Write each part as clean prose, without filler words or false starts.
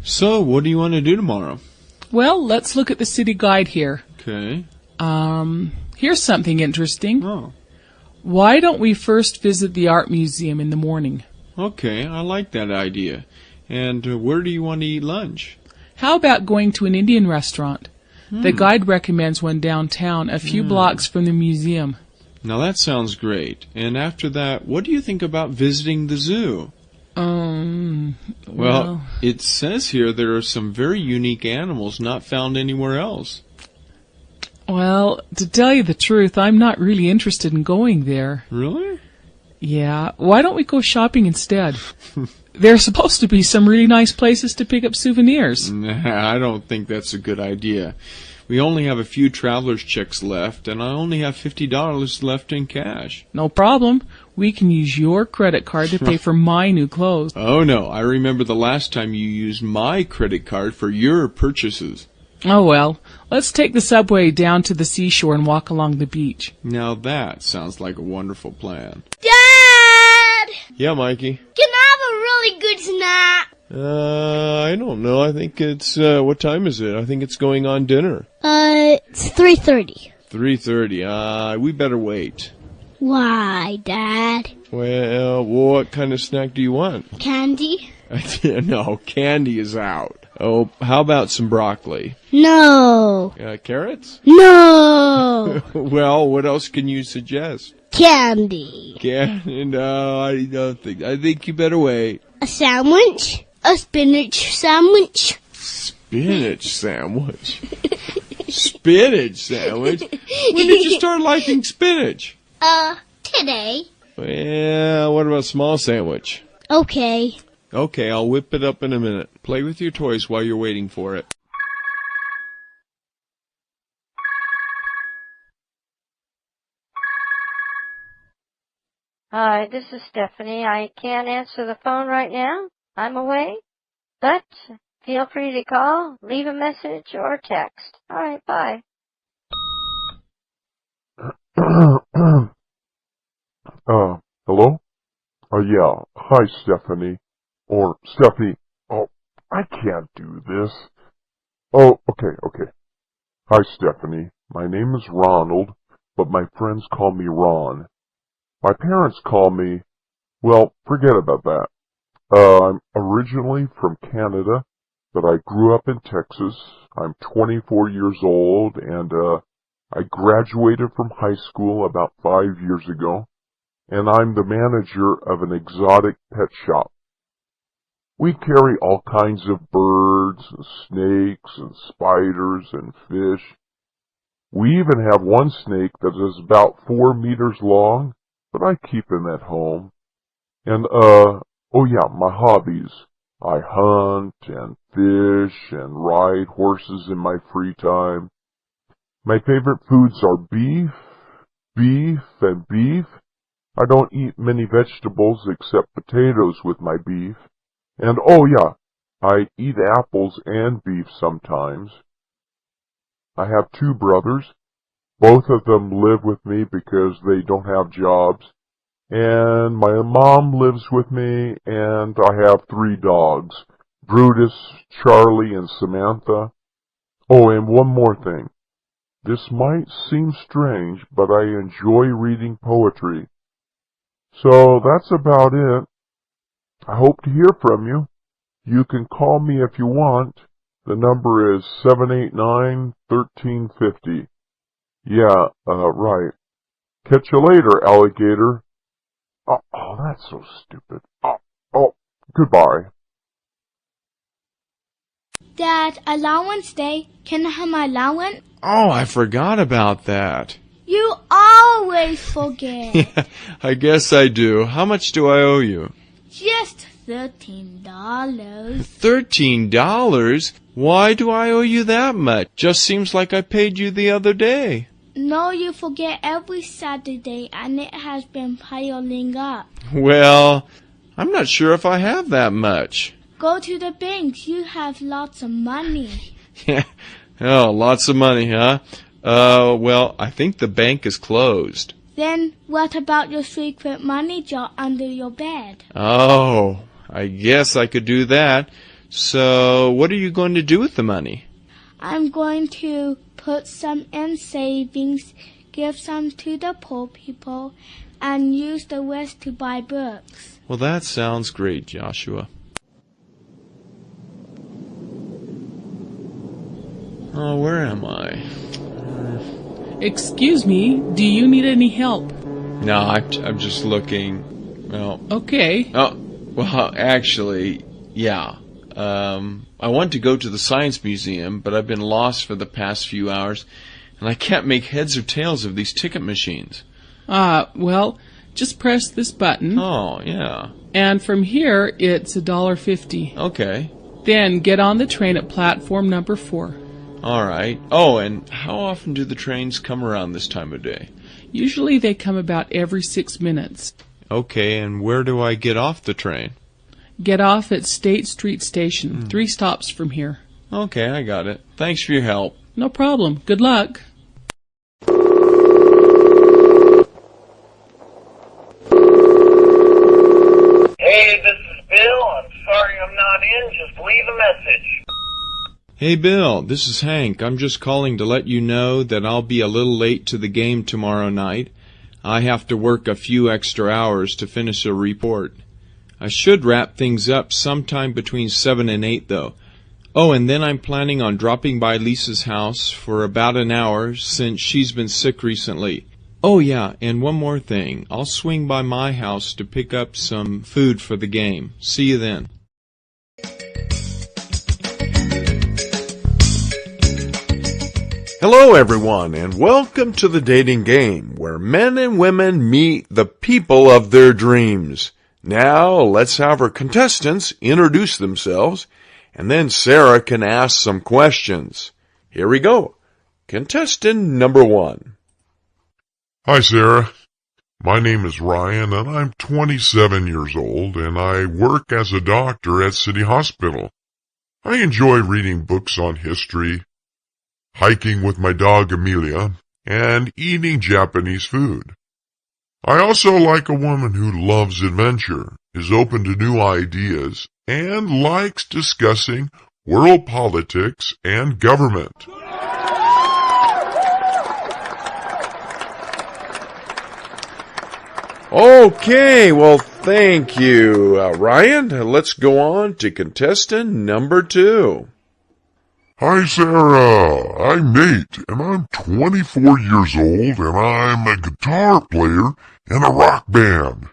So, what do you want to do tomorrow? Well, let's look at the city guide here. Okay. Here's something interesting. Oh, Why don't we first visit the art museum in the morning? okay. I like that idea. And where do you want to eat lunch? How about going to an Indian restaurant? The guide recommends one downtown, a few blocks from the museum. Now that sounds great. And after that, what do you think about visiting the zoo? Well, it says here there are some very unique animals not found anywhere else. Well, to tell you the truth, I'm not really interested in going there. Really? Yeah, why don't we go shopping instead? There's supposed to be some really nice places to pick up souvenirs. Nah, I don't think that's a good idea. We only have a few traveler's checks left, and I only have $50 left in cash. No problem. We can use your credit card to pay for my new clothes. Oh no, I remember the last time you used my credit card for your purchases. Oh well, let's take the subway down to the seashore and walk along the beach. Now that sounds like a wonderful plan. Dad! Yeah, Mikey? Can I have a really good snack? I don't know. I think it's, what time is it? I think it's going on dinner. It's 3:30. 3:30. We better wait. Why, Dad? Well, what kind of snack do you want? Candy? No, candy is out. Oh, how about some broccoli? No. Carrots? No. Well, what else can you suggest? Candy. No, I don't think. I think you better wait. A sandwich? A spinach sandwich? Spinach sandwich? Spinach sandwich? When did you start liking spinach? Today. Well, what about small sandwich? Okay. Okay, I'll whip it up in a minute. Play with your toys while you're waiting for it. Hi, this is Stephanie. I can't answer the phone right now. I'm away. But feel free to call, leave a message, or text. All right, bye. Hello? Yeah. Hi, Stephanie. Or, Stephanie. Oh, I can't do this. Oh, okay. Hi, Stephanie. My name is Ronald, but my friends call me Ron. My parents call me, well, forget about that. I'm originally from Canada, but I grew up in Texas. I'm 24 years old, and I graduated from high school about 5 years ago, and I'm the manager of an exotic pet shop. We carry all kinds of birds and snakes and spiders and fish. We even have one snake that is about 4 meters long, but I keep him at home. And, oh yeah, my hobbies. I hunt and fish and ride horses in my free time. My favorite foods are beef, and beef. I don't eat many vegetables except potatoes with my beef. And, oh yeah, I eat apples and beef sometimes. I have 2 brothers. Both of them live with me because they don't have jobs. And my mom lives with me, and I have 3 dogs, Brutus, Charlie, and Samantha. Oh, and one more thing. This might seem strange, but I enjoy reading poetry. So that's about it. I hope to hear from you. You can call me if you want. The number is 789-1350. Yeah, right. Catch you later, alligator. Oh, that's so stupid. Oh, goodbye. Dad, allowance day. Can I have my allowance? Oh, I forgot about that. You always forget. Yeah, I guess I do. How much do I owe you? Just $13. $13? Why do I owe you that much? Just seems like I paid you the other day. No, you forget every Saturday, and it has been piling up. Well, I'm not sure if I have that much. Go to the bank. You have lots of money. Oh, lots of money, huh? Well, I think the bank is closed. Then what about your secret money jar under your bed? Oh, I guess I could do that. So, what are you going to do with the money? I'm going to put some in savings, give some to the poor people, and use the rest to buy books. Well, that sounds great, Joshua. Oh, where am I? Excuse me, do you need any help? No, I'm just looking. Well, Okay. oh, well, actually, yeah. I want to go to the Science Museum, but I've been lost for the past few hours, and I can't make heads or tails of these ticket machines. Well, just press this button, Oh, yeah. and from here it's $1.50. Okay. Then get on the train at platform number 4. All right. Oh, and how often do the trains come around this time of day? Usually they come about every 6 minutes. Okay, and where do I get off the train? Get off at State Street Station, 3 stops from here. Okay, I got it. Thanks for your help. No problem. Good luck. Hey, this is Bill. I'm sorry I'm not in. Just leave a message. Hey, Bill, this is Hank. I'm just calling to let you know that I'll be a little late to the game tomorrow night. I have to work a few extra hours to finish a report. I should wrap things up sometime between 7 and 8, though. Oh, and then I'm planning on dropping by Lisa's house for about an hour since she's been sick recently. Oh, yeah, and one more thing. I'll swing by my house to pick up some food for the game. See you then. Hello, everyone, and welcome to the dating game, where men and women meet the people of their dreams. Now, let's have our contestants introduce themselves, and then Sarah can ask some questions. Here we go. Contestant number 1. Hi, Sarah. My name is Ryan, and I'm 27 years old, and I work as a doctor at City Hospital. I enjoy reading books on history, hiking with my dog Amelia, and eating Japanese food. I also like a woman who loves adventure, is open to new ideas, and likes discussing world politics and government. Okay, well, thank you, Ryan. Let's go on to contestant number 2. Hi, Sarah. I'm Nate, and I'm 24 years old, and I'm a guitar player in a rock band.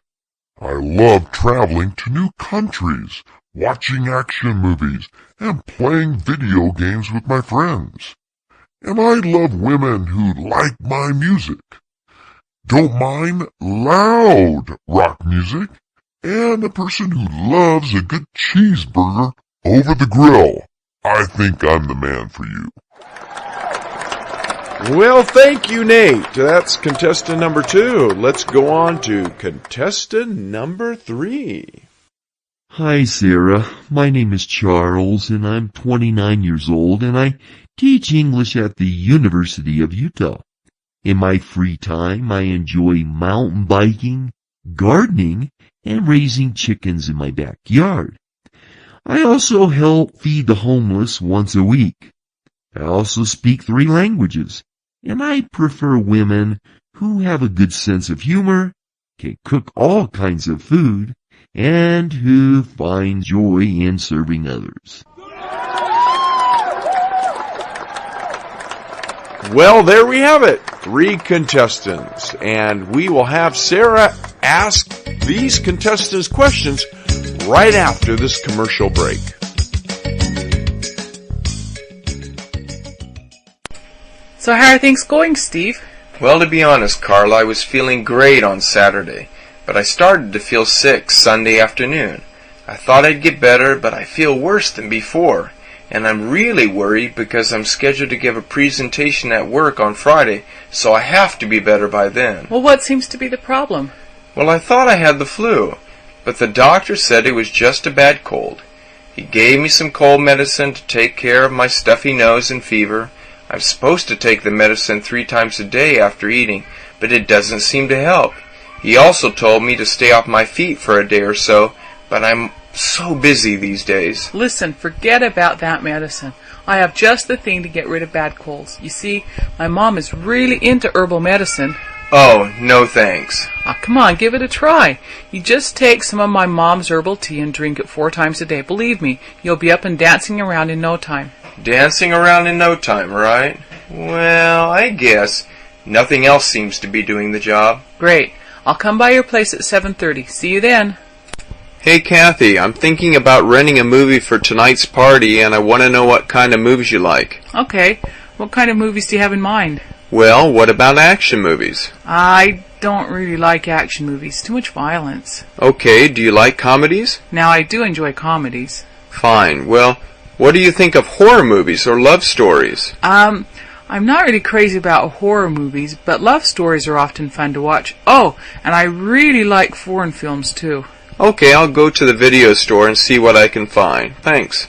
I love traveling to new countries, watching action movies, and playing video games with my friends. And I love women who like my music, don't mind loud rock music, and a person who loves a good cheeseburger over the grill. I think I'm the man for you. Well, thank you, Nate. That's contestant number 2. Let's go on to contestant number 3. Hi, Sarah. My name is Charles, and I'm 29 years old, and I teach English at the University of Utah. In my free time, I enjoy mountain biking, gardening, and raising chickens in my backyard. I also help feed the homeless once a week. I also speak 3 languages, and I prefer women who have a good sense of humor, can cook all kinds of food, and who find joy in serving others. Well, there we have it. 3 contestants, and we will have Sarah ask these contestants questions right after this commercial break. So how are things going, Steve? Well, to be honest, Carl, I was feeling great on Saturday, but I started to feel sick Sunday afternoon. I thought I'd get better, but I feel worse than before, and I'm really worried because I'm scheduled to give a presentation at work on Friday, so I have to be better by then. Well, what seems to be the problem? Well, I thought I had the flu, but the doctor said it was just a bad cold. He gave me some cold medicine to take care of my stuffy nose and fever. I'm supposed to take the medicine 3 times a day after eating, but it doesn't seem to help. He also told me to stay off my feet for a day or so, but I'm so busy these days. Listen, forget about that medicine. I have just the thing to get rid of bad colds. You see, my mom is really into herbal medicine. Oh, no thanks. Ah, come on, give it a try. You just take some of my mom's herbal tea and drink it 4 times a day. Believe me, you'll be up and dancing around in no time. Dancing around in no time, right? Well, I guess. Nothing else seems to be doing the job. Great. I'll come by your place at 7:30. See you then. Hey, Kathy, I'm thinking about renting a movie for tonight's party, and I want to know what kind of movies you like. Okay. What kind of movies do you have in mind? Well, what about action movies? I don't really like action movies. Too much violence. Okay, do you like comedies? Now, I do enjoy comedies. Fine. Well, what do you think of horror movies or love stories? I'm not really crazy about horror movies, but love stories are often fun to watch. Oh, and I really like foreign films, too. Okay, I'll go to the video store and see what I can find. Thanks.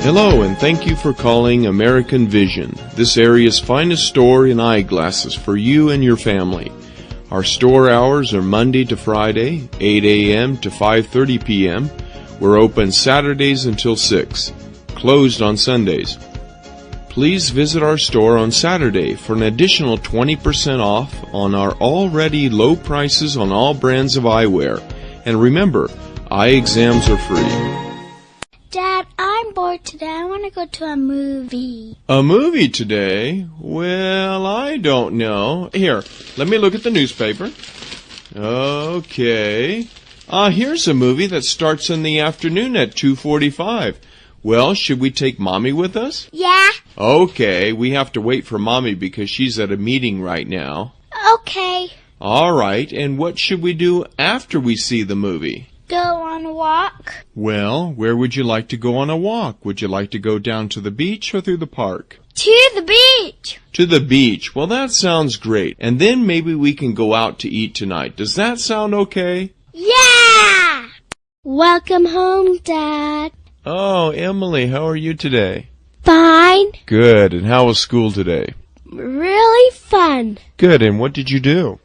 Hello, and thank you for calling American Vision, this area's finest store in eyeglasses for you and your family. Our store hours are Monday to Friday, 8 a.m. to 5:30 p.m. We're open Saturdays until 6, closed on Sundays. Please visit our store on Saturday for an additional 20% off on our already low prices on all brands of eyewear. And remember, eye exams are free. Dad, I'm bored today. I want to go to a movie. A movie today? Well, I don't know. Here, let me look at the newspaper. Okay. Here's a movie that starts in the afternoon at 2:45. Well, should we take Mommy with us? Yeah. Okay, we have to wait for Mommy because she's at a meeting right now. Okay. All right, and what should we do after we see the movie? Go on a walk. Well, where would you like to go on a walk? Would you like to go down to the beach or through the park? To the beach. To the beach. Well, that sounds great. And then maybe we can go out to eat tonight. Does that sound okay? Yeah! Welcome home, Dad. Oh, Emily, how are you today? Fine. Good. And how was school today? Really fun. Good. And what did you do?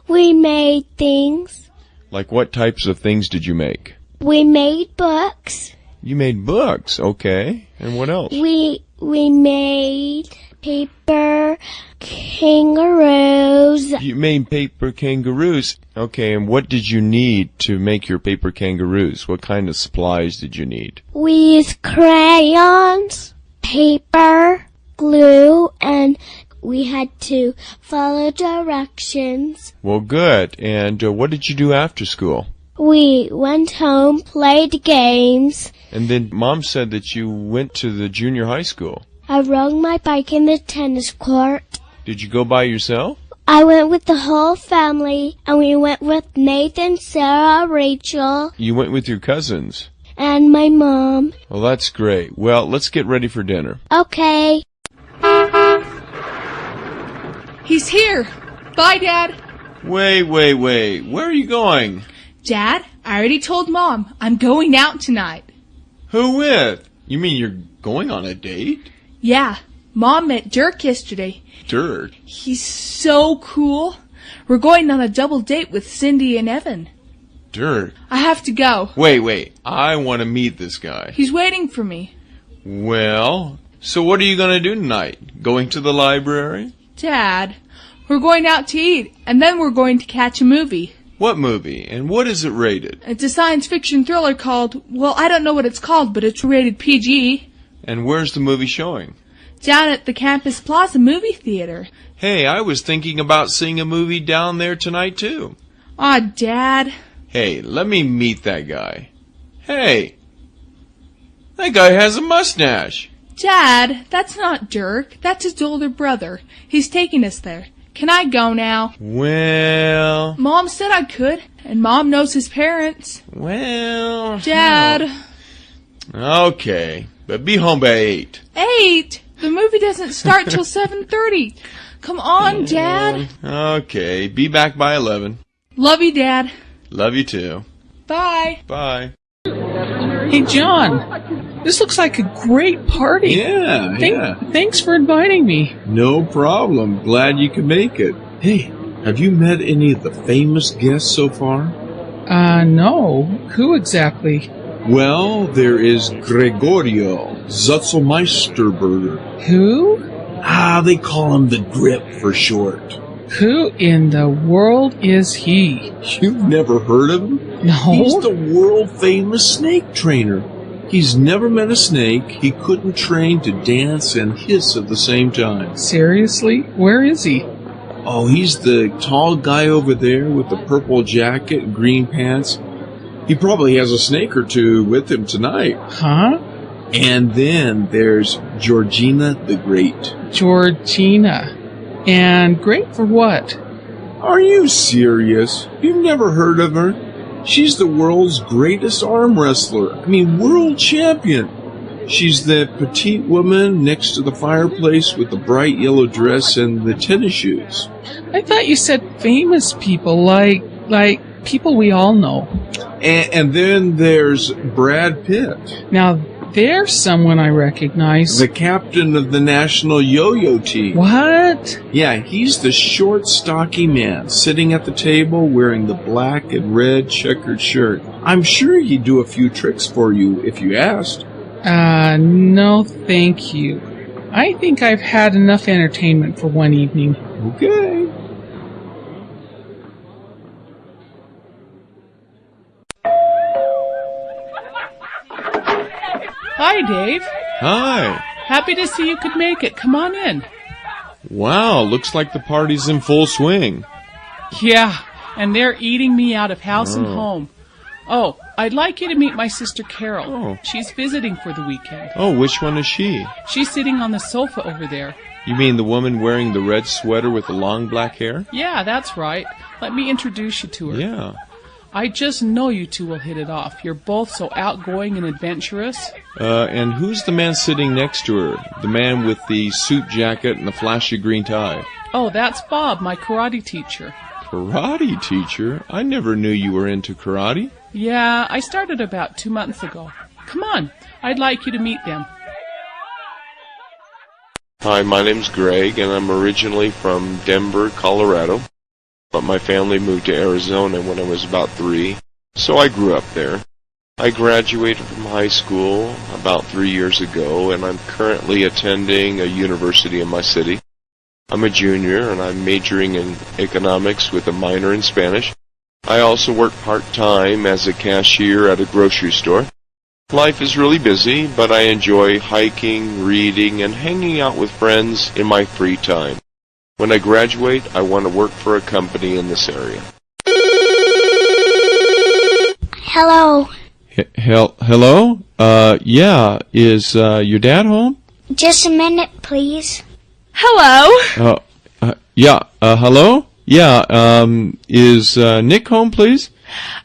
We made things. Like what types of things did you make? We made books. You made books. Okay. And what else? We made paper kangaroos. You made paper kangaroos. Okay, and what did you need to make your paper kangaroos? What kind of supplies did you need? We used crayons, paper, glue, and we had to follow directions. Well, good. And what did you do after school? We went home, played games. And then Mom said that you went to the junior high school. I rode my bike in the tennis court. Did you go by yourself? I went with the whole family, and we went with Nathan, Sarah, Rachel. You went with your cousins. And my mom. Well, that's great. Well, let's get ready for dinner. Okay. He's here. Bye, Dad. Wait. Where are you going? Dad, I already told Mom. I'm going out tonight. Who with? You mean you're going on a date? Yeah. Mom met Dirk yesterday. Dirk? He's so cool. We're going on a double date with Cindy and Evan. Dirk? I have to go. Wait. I want to meet this guy. He's waiting for me. Well, so what are you going to do tonight? Going to the library? Dad, we're going out to eat, and then we're going to catch a movie. What movie? And what is it rated? It's a science fiction thriller called, well, I don't know what it's called, but it's rated PG. And where's the movie showing? Down at the Campus Plaza movie theater. Hey, I was thinking about seeing a movie down there tonight, too. Aw, Dad. Hey, let me meet that guy. Hey! That guy has a mustache! Dad, that's not Dirk. That's his older brother. He's taking us there. Can I go now? Well... Mom said I could, and Mom knows his parents. Well... Dad... Okay, but be home by 8. 8? The movie doesn't start till 7:30. Come on, Dad. Okay, be back by 11. Love you, Dad. Love you too. Bye. Bye. Hey, John. This looks like a great party. Yeah. Thanks for inviting me. No problem. Glad you could make it. Hey, have you met any of the famous guests so far? No. Who exactly? Well, there is Gregorio Zutzelmeisterberger. Who? They call him the Grip for short. Who in the world is he? You've never heard of him? No. He's the world-famous snake trainer. He's never met a snake he couldn't train to dance and hiss at the same time. Seriously? Where is he? Oh, he's the tall guy over there with the purple jacket and green pants. He probably has a snake or two with him tonight. Huh? And then there's Georgina the Great. Georgina. And great for what? Are you serious? You've never heard of her? She's the world's greatest arm wrestler. World champion. She's the petite woman next to the fireplace with the bright yellow dress and the tennis shoes. I thought you said famous people, like people we all know. And then there's Brad Pitt. Now, there's someone I recognize. The captain of the national yo-yo team. What? Yeah, he's the short, stocky man sitting at the table wearing the black and red checkered shirt. I'm sure he'd do a few tricks for you if you asked. No thank you. I think I've had enough entertainment for one evening. Okay. Hi, Dave. Hi. Happy to see you could make it. Come on in. Wow, looks like the party's in full swing. Yeah, and they're eating me out of house and home. Oh, I'd like you to meet my sister Carol. Oh. She's visiting for the weekend. Oh, which one is she? She's sitting on the sofa over there. You mean the woman wearing the red sweater with the long black hair? Yeah, that's right. Let me introduce you to her. Yeah. I just know you two will hit it off. You're both so outgoing and adventurous. And who's the man sitting next to her? The man with the suit jacket and the flashy green tie? Oh, that's Bob, my karate teacher. Karate teacher? I never knew you were into karate. Yeah, I started about 2 months ago. Come on, I'd like you to meet them. Hi, my name's Greg, and I'm originally from Denver, Colorado. But my family moved to Arizona when I was about 3, so I grew up there. I graduated from high school about 3 years ago, and I'm currently attending a university in my city. I'm a junior, and I'm majoring in economics with a minor in Spanish. I also work part-time as a cashier at a grocery store. Life is really busy, but I enjoy hiking, reading, and hanging out with friends in my free time. When I graduate, I want to work for a company in this area. Hello. Hello? Yeah, is your dad home? Just a minute, please. Hello. Yeah, hello? Yeah, is Nick home, please?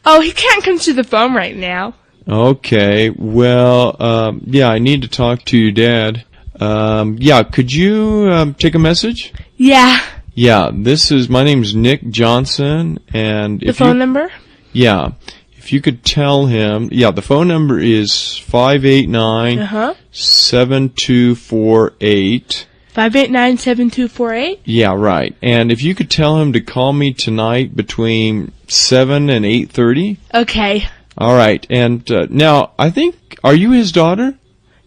Oh, he can't come to the phone right now. Okay, well, yeah, I need to talk to your dad. Yeah, could you take a message? Yeah. Yeah, my name's Nick Johnson, and The phone number? Yeah, if you could tell him, yeah, the phone number is 589-7248. 589-7248? Yeah, right. And if you could tell him to call me tonight between 7 and 8:30. Okay. All right. And now, I think, are you his daughter?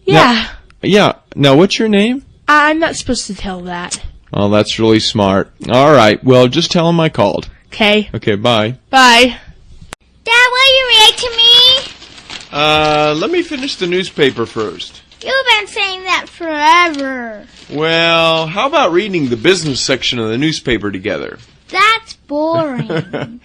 Yeah. Yeah. Now, what's your name? I'm not supposed to tell that. Oh, that's really smart. All right. Well, just tell him I called. Okay. Okay, bye. Bye. Dad, will you read to me? Let me finish the newspaper first. You've been saying that forever. Well, how about reading the business section of the newspaper together? That's boring.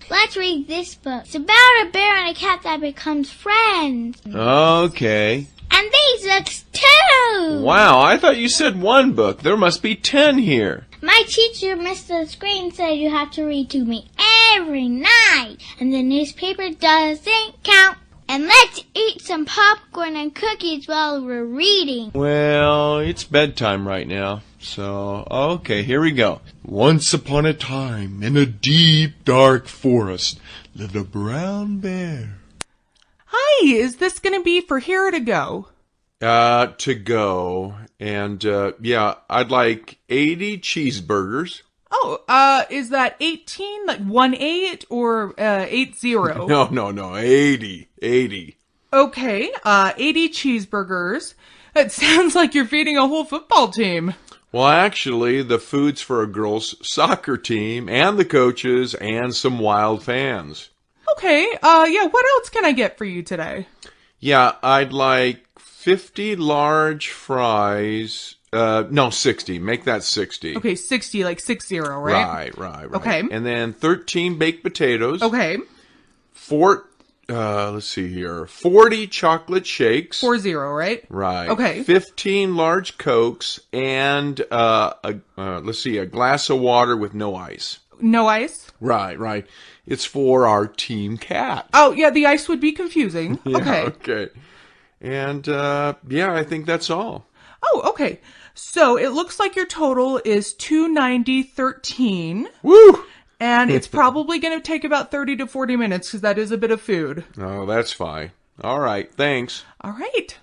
Let's read this book. It's about a bear and a cat that becomes friends. Okay. And these books too. Wow, I thought you said one book. There must be 10 here. My teacher, Mr. Screen, said you have to read to me every night. And the newspaper doesn't count. And let's eat some popcorn and cookies while we're reading. Well, it's bedtime right now. So, okay, here we go. Once upon a time, in a deep, dark forest, lived a brown bear. Hi, is this going to be for here or to go? To go. And, yeah, I'd like 80 cheeseburgers. Oh, is that 18, like 1-8 or 80? No, 80. Okay, 80 cheeseburgers. It sounds like you're feeding a whole football team. Well, actually, the food's for a girls' soccer team and the coaches and some wild fans. Okay, yeah, what else can I get for you today? Yeah, I'd like 50 large fries. No, 60. Make that 60. Okay, 60, like 60, right? Right. Okay. And then 13 baked potatoes. Okay. Let's see here. 40 chocolate shakes. 40, right? Right. Okay. 15 large Cokes and a glass of water with no ice. No ice? Right. It's for our team cat. Oh, yeah, the ice would be confusing. Yeah, Okay. okay. And I think that's all. Oh, okay. So it looks like your total is $290.13. Woo! And it's probably going to take about 30 to 40 minutes because that is a bit of food. Oh, that's fine. All right, thanks. All right.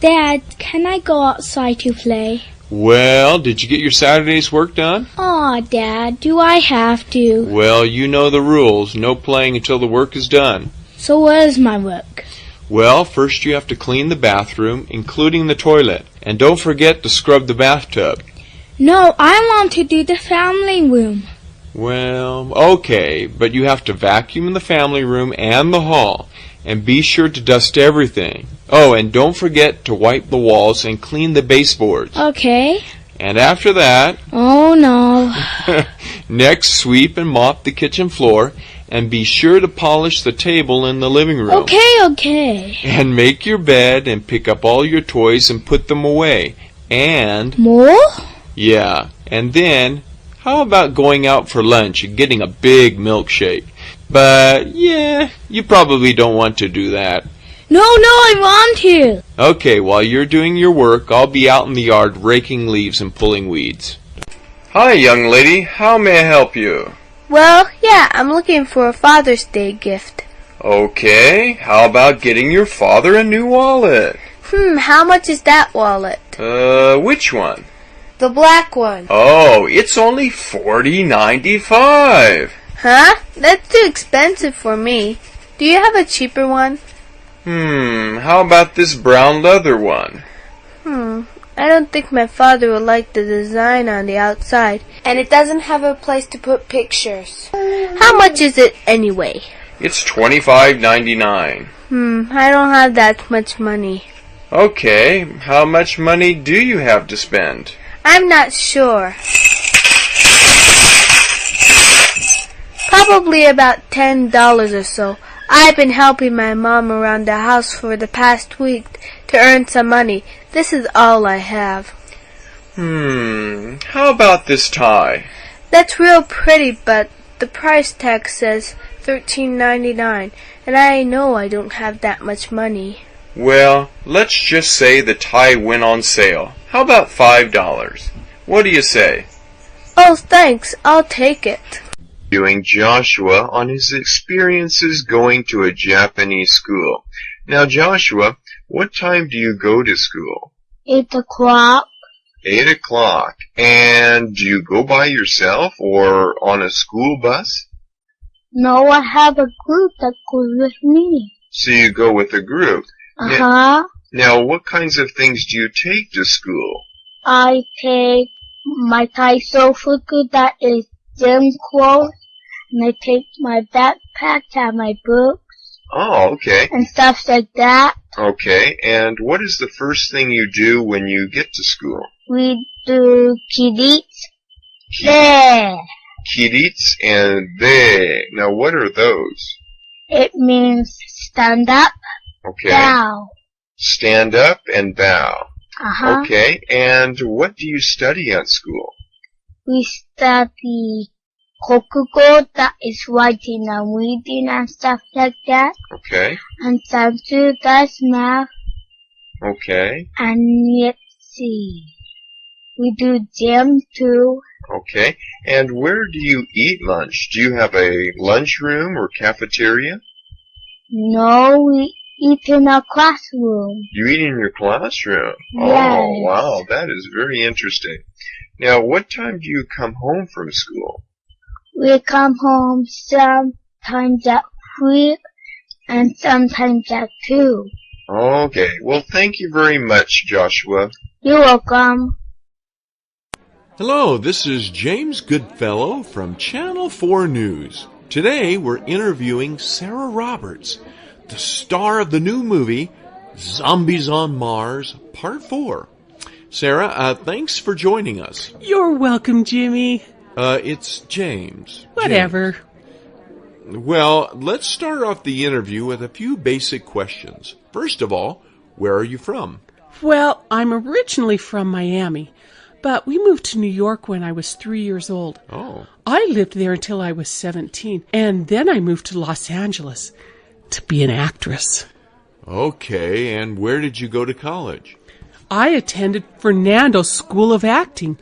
Dad, can I go outside to play? Well, did you get your Saturday's work done? Aw, Dad, do I have to? Well, you know the rules. No playing until the work is done. So what is my work? Well, first you have to clean the bathroom, including the toilet. And don't forget to scrub the bathtub. No, I want to do the family room. Well, okay, but you have to vacuum the family room and the hall. And be sure to dust everything. Oh, and don't forget to wipe the walls and clean the baseboards. Okay. And after that, Oh no. next sweep and mop the kitchen floor. And be sure to polish the table in the living room. Okay. And make your bed and pick up all your toys and put them away. And, More? yeah, and then, how about going out for lunch and getting a big milkshake? But, yeah, you probably don't want to do that. No, I want to. Okay, while you're doing your work, I'll be out in the yard raking leaves and pulling weeds. Hi, young lady. How may I help you? Well, yeah, I'm looking for a Father's Day gift. Okay, how about getting your father a new wallet? How much is that wallet? Which one? The black one. Oh, it's only $40.95. Huh? That's too expensive for me. Do you have a cheaper one? How about this brown leather one? I don't think my father would like the design on the outside, and it doesn't have a place to put pictures. How much is it anyway? It's $25.99. I don't have that much money. Okay, how much money do you have to spend? I'm not sure. Probably about $10 or so. I've been helping my mom around the house for the past week to earn some money. This is all I have. How about this tie? That's real pretty, but the price tag says $13.99, and I know I don't have that much money. Well, let's just say the tie went on sale. How about $5? What do you say? Oh, thanks. I'll take it. Doing Joshua on his experiences going to a Japanese school. Now, Joshua, what time do you go to school? 8 o'clock. 8 o'clock. And do you go by yourself or on a school bus? No, I have a group that goes with me. So you go with a group. Uh-huh. Now, what kinds of things do you take to school? I take my Taiso Fuku that is gym clothes, and I take my backpack to have my books Oh, okay. and stuff like that. Okay, and what is the first thing you do when you get to school? We do kidits there. Kirits and they. Now, what are those? It means stand up, Okay. bow. Stand up and bow. Uh-huh. Okay, and what do you study at school? We study kokugo, that is writing and reading and stuff like that. Okay, And Sansu, that's math. okay, And let's see. We do gym too. okay. And where do you eat lunch? Do you have a lunchroom or cafeteria? No, we eat in our classroom. You eat in your classroom? Yes. Oh, wow, that is very interesting. Now, what time do you come home from school? We come home sometimes at 3 and sometimes at 2. Okay, well, thank you very much, Joshua. You're welcome. Hello, this is James Goodfellow from Channel 4 News. Today we're interviewing Sarah Roberts, the star of the new movie Zombies on Mars, Part 4. Sarah, thanks for joining us. You're welcome, Jimmy. It's James. Whatever. James. Well, let's start off the interview with a few basic questions. First of all, where are you from? Well, I'm originally from Miami, but we moved to New York when I was 3 years old. Oh. I lived there until I was 17, and then I moved to Los Angeles to be an actress. Okay, and where did you go to college? I attended Fernando School of Acting,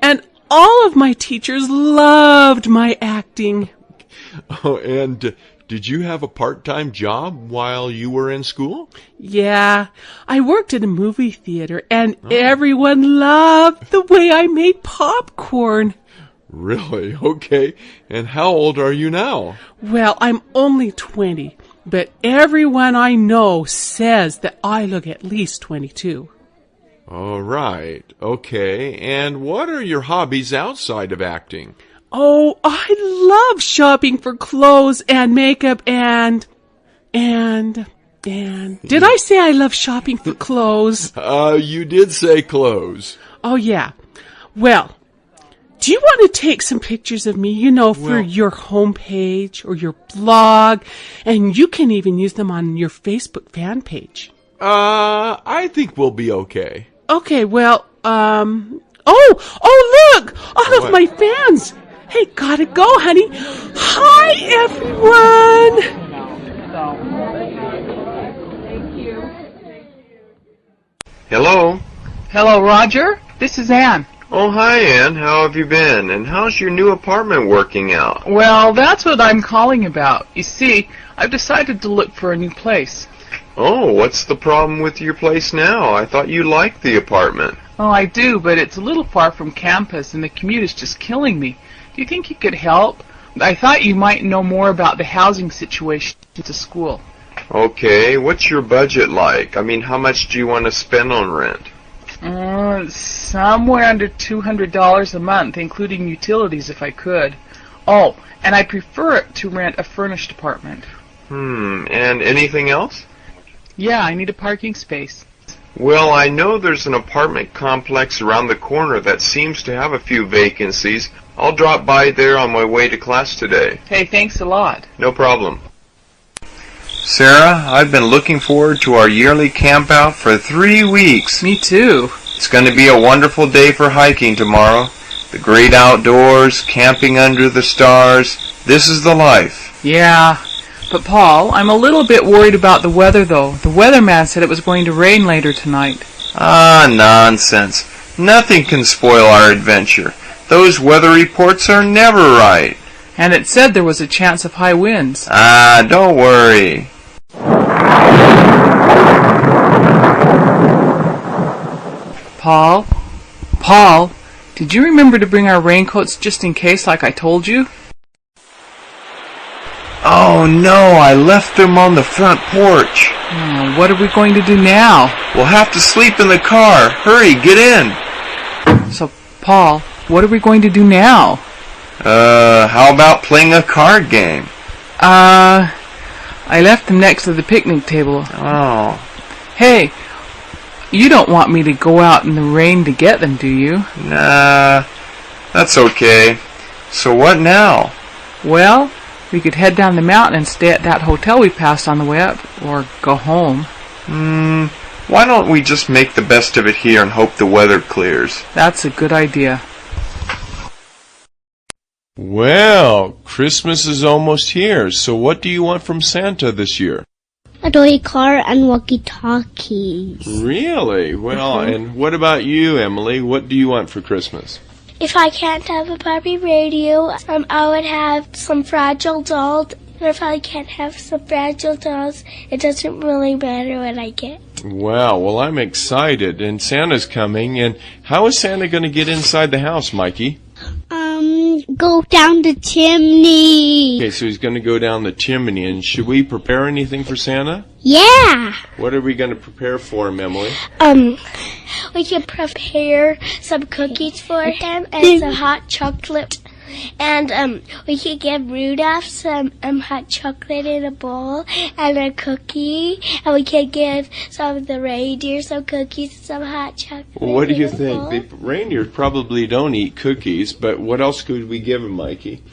and all of my teachers loved my acting. Oh, and did you have a part-time job while you were in school? Yeah, I worked at a movie theater, and everyone loved the way I made popcorn. Really? Okay. And how old are you now? Well, I'm only 20, but everyone I know says that I look at least 22. All right. Okay. And what are your hobbies outside of acting? Oh, I love shopping for clothes and makeup and... Did I say I love shopping for clothes? You did say clothes. Oh, yeah. Well, do you want to take some pictures of me, for your homepage or your blog? And you can even use them on your Facebook fan page. I think we'll be okay. Okay, well, Oh, look! All of my fans! Hey, gotta go, honey. Hi, everyone! Hello? Hello, Roger. This is Ann. Oh, hi, Ann. How have you been? And how's your new apartment working out? Well, that's what I'm calling about. You see, I've decided to look for a new place. Oh, what's the problem with your place now? I thought you liked the apartment. Oh, I do, but it's a little far from campus, and the commute is just killing me. Do you think you could help? I thought you might know more about the housing situation at the school. Okay, what's your budget like? I mean, how much do you want to spend on rent? Somewhere under $200 a month, including utilities if I could. Oh, and I prefer it to rent a furnished apartment. And anything else? Yeah, I need a parking space. Well, I know there's an apartment complex around the corner that seems to have a few vacancies. I'll drop by there on my way to class today. Hey, thanks a lot. No problem. Sarah, I've been looking forward to our yearly camp out for 3 weeks. Me too. It's going to be a wonderful day for hiking tomorrow. The great outdoors, camping under the stars. This is the life. Yeah. But, Paul, I'm a little bit worried about the weather, though. The weatherman said it was going to rain later tonight. Ah, nonsense. Nothing can spoil our adventure. Those weather reports are never right. And it said there was a chance of high winds. Ah, don't worry. Paul, did you remember to bring our raincoats just in case, like I told you? Oh no, I left them on the front porch. Oh, what are we going to do now? We'll have to sleep in the car. Hurry, get in. So, Paul, what are we going to do now? How about playing a card game? I left them next to the picnic table. Oh. Hey, you don't want me to go out in the rain to get them, do you? Nah, that's okay. So what now? Well, we could head down the mountain and stay at that hotel we passed on the way up, or go home. Why don't we just make the best of it here and hope the weather clears? That's a good idea. Well, Christmas is almost here, so what do you want from Santa this year? A toy car and walkie-talkies. Really? Well, and what about you, Emily? What do you want for Christmas? If I can't have a Barbie radio, I would have some Fragile dolls And if I can't have some fragile dolls, it doesn't really matter what I get. Wow, well, I'm excited, and Santa's coming, and how is Santa going to get inside the house, Mikey? Go down the chimney. Okay, so he's going to go down the chimney, and should we prepare anything for Santa? Yeah. What are we going to prepare for him, Emily? We can prepare some cookies for him and some hot chocolate. And we can give Rudolph some hot chocolate in a bowl and a cookie. And we can give some of the reindeer some cookies and some hot chocolate. Well, what do you in a think? bowl. The reindeer probably don't eat cookies, but what else could we give him, Mikey?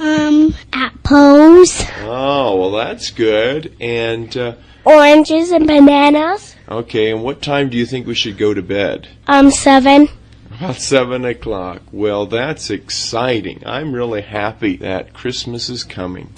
Apples, Oh, well, that's good. And, oranges, and bananas. okay, and what time do you think we should go to bed? 7. About 7 o'clock. Well, that's exciting. I'm really happy that Christmas is coming.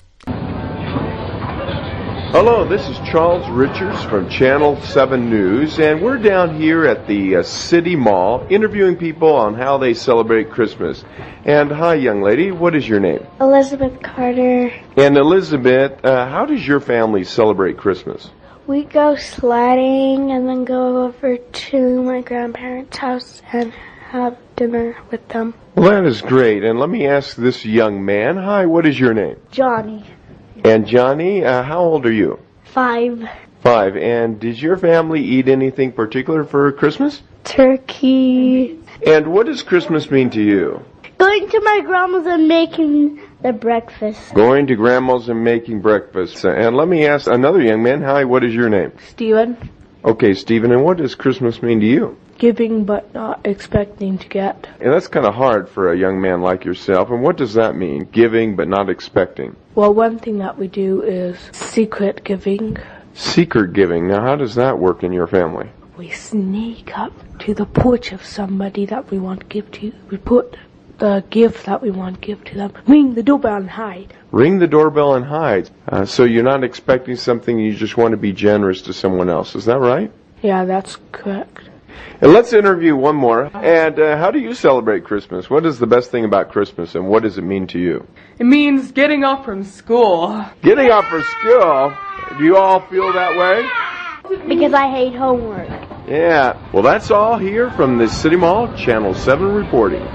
Hello, this is Charles Richards from Channel 7 News, and we're down here at the City Mall interviewing people on how they celebrate Christmas. And hi, young lady, what is your name? Elizabeth Carter. And Elizabeth, how does your family celebrate Christmas? We go sledding and then go over to my grandparents' house and have dinner with them. Well, that is great. And let me ask this young man, hi, what is your name? Johnny, And Johnny, how old are you? 5. 5. And does your family eat anything particular for Christmas? Turkey. And what does Christmas mean to you? Going to my grandma's and making the breakfast. Going to Grandma's and making breakfast. And let me ask another young man, hi, what is your name? Steven. Okay, Stephen, and what does Christmas mean to you? Giving but not expecting to get. And that's kind of hard for a young man like yourself. And what does that mean? Giving but not expecting. Well, one thing that we do is secret giving. Secret giving. Now, how does that work in your family? We sneak up to the porch of somebody that we want to give to. We put the gift that we want to give to them. Ring the doorbell and hide. Ring the doorbell and hide. So you're not expecting something, you just want to be generous to someone else. Is that right? Yeah, that's correct. And let's interview one more. And how do you celebrate Christmas? What is the best thing about Christmas, and what does it mean to you? It means getting off from school. Getting off for school? Do you all feel that way? Because I hate homework. Yeah. Well, that's all here from the City Mall, Channel 7 reporting.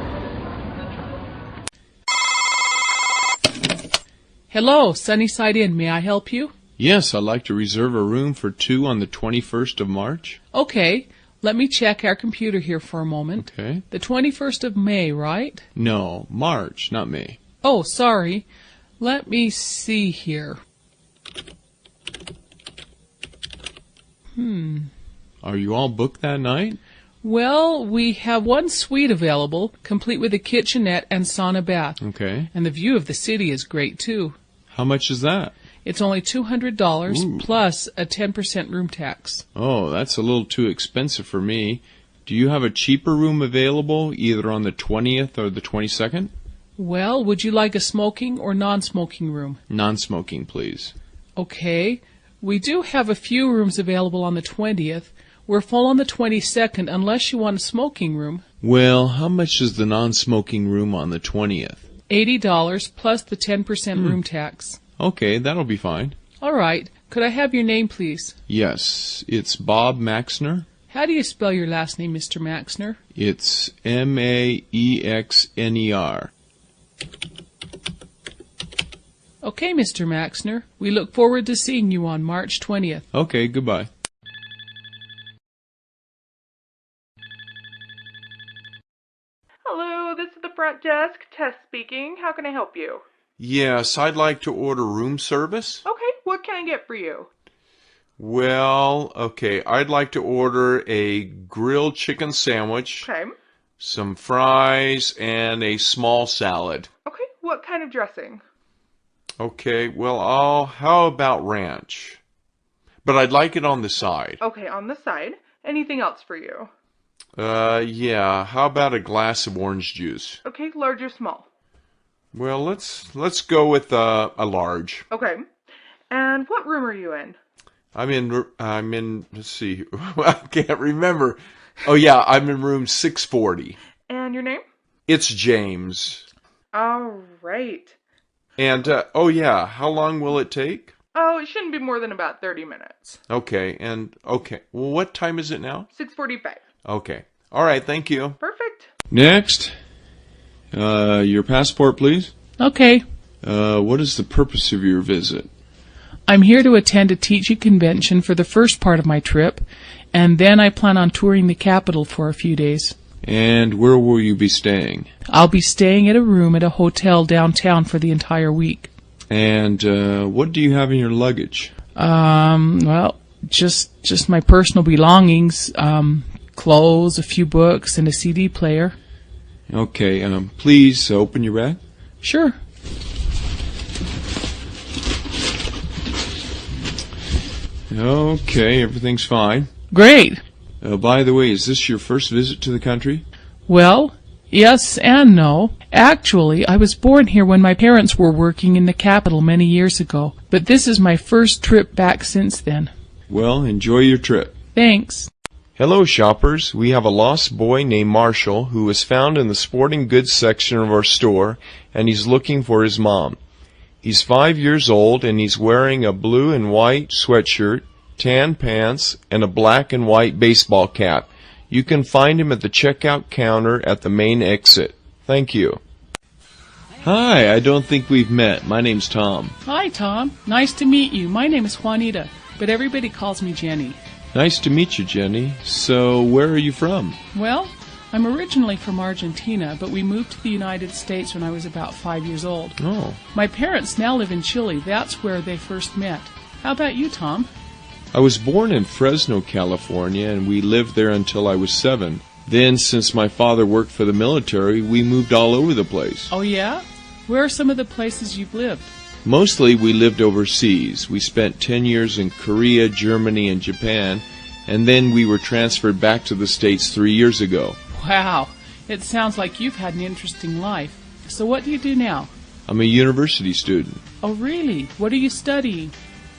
Hello, Sunnyside Inn. May I help you? Yes, I'd like to reserve a room for 2 on the 21st of March. Okay. Let me check our computer here for a moment. Okay. The 21st of May, right? No, March, not May. Oh, sorry. Let me see here. Are you all booked that night? Well, we have one suite available, complete with a kitchenette and sauna bath. Okay. And the view of the city is great, too. How much is that? It's only $200 Ooh. plus a 10% room tax. Oh, that's a little too expensive for me. Do you have a cheaper room available, either on the 20th or the 22nd? Well, would you like a smoking or non-smoking room? Non-smoking, please. Okay. We do have a few rooms available on the 20th. We're full on the 22nd unless you want a smoking room. Well, how much is the non-smoking room on the 20th? $80 plus the 10% room tax. Okay, that'll be fine. All right. Could I have your name, please? Yes, it's Bob Maxner. How do you spell your last name, Mr. Maxner? It's Maxner. Okay, Mr. Maxner. We look forward to seeing you on March 20th. Okay, goodbye. Hello, this is the front desk. Tess speaking. How can I help you? Yes, I'd like to order room service. Okay, what can I get for you? Well, okay, I'd like to order a grilled chicken sandwich, Okay. some fries, and a small salad. Okay, what kind of dressing? Okay, well, how about ranch? But I'd like it on the side. Okay, on the side. Anything else for you? Yeah, how about a glass of orange juice? Okay, large or small? Well, let's go with a large. Okay. And what room are you in? I'm in, let's see, I can't remember. Oh yeah, I'm in room 640. And your name? It's James. All right. And, oh yeah, how long will it take? Oh, it shouldn't be more than about 30 minutes. Okay, well, what time is it now? 6:45. Okay. All right, thank you. Perfect. Next, your passport, please. Okay. What is the purpose of your visit? I'm here to attend a teaching convention for the first part of my trip, and then I plan on touring the capital for a few days. And where will you be staying? I'll be staying at a room at a hotel downtown for the entire week. And what do you have in your luggage? Well, just my personal belongings, clothes, a few books, and a CD player. Okay, please open your bag. Sure. Okay, everything's fine. Great. By the way, is this your first visit to the country? Well, yes and no. Actually, I was born here when my parents were working in the capital many years ago, but this is my first trip back since then. Well, enjoy your trip. Thanks. Hello, shoppers. We have a lost boy named Marshall who was found in the sporting goods section of our store, and he's looking for his mom. He's 5 years old, and he's wearing a blue and white sweatshirt, tan pants, and a black and white baseball cap. You can find him at the checkout counter at the main exit. Thank you. Hi, I don't think we've met. My name's Tom. Hi, Tom. Nice to meet you. My name is Juanita, but everybody calls me Jenny. Nice to meet you, Jenny. So, where are you from? Well, I'm originally from Argentina, but we moved to the United States when I was about 5 years old. Oh. My parents now live in Chile. That's where they first met. How about you, Tom? I was born in Fresno, California, and we lived there until I was 7. Then, since my father worked for the military, we moved all over the place. Oh, yeah? Where are some of the places you've lived? Mostly we lived overseas. We spent 10 years in Korea, Germany, and Japan, and then we were transferred back to the States 3 years ago. Wow, it sounds like you've had an interesting life. So what do you do now? I'm a university student. Oh, really? What are you studying?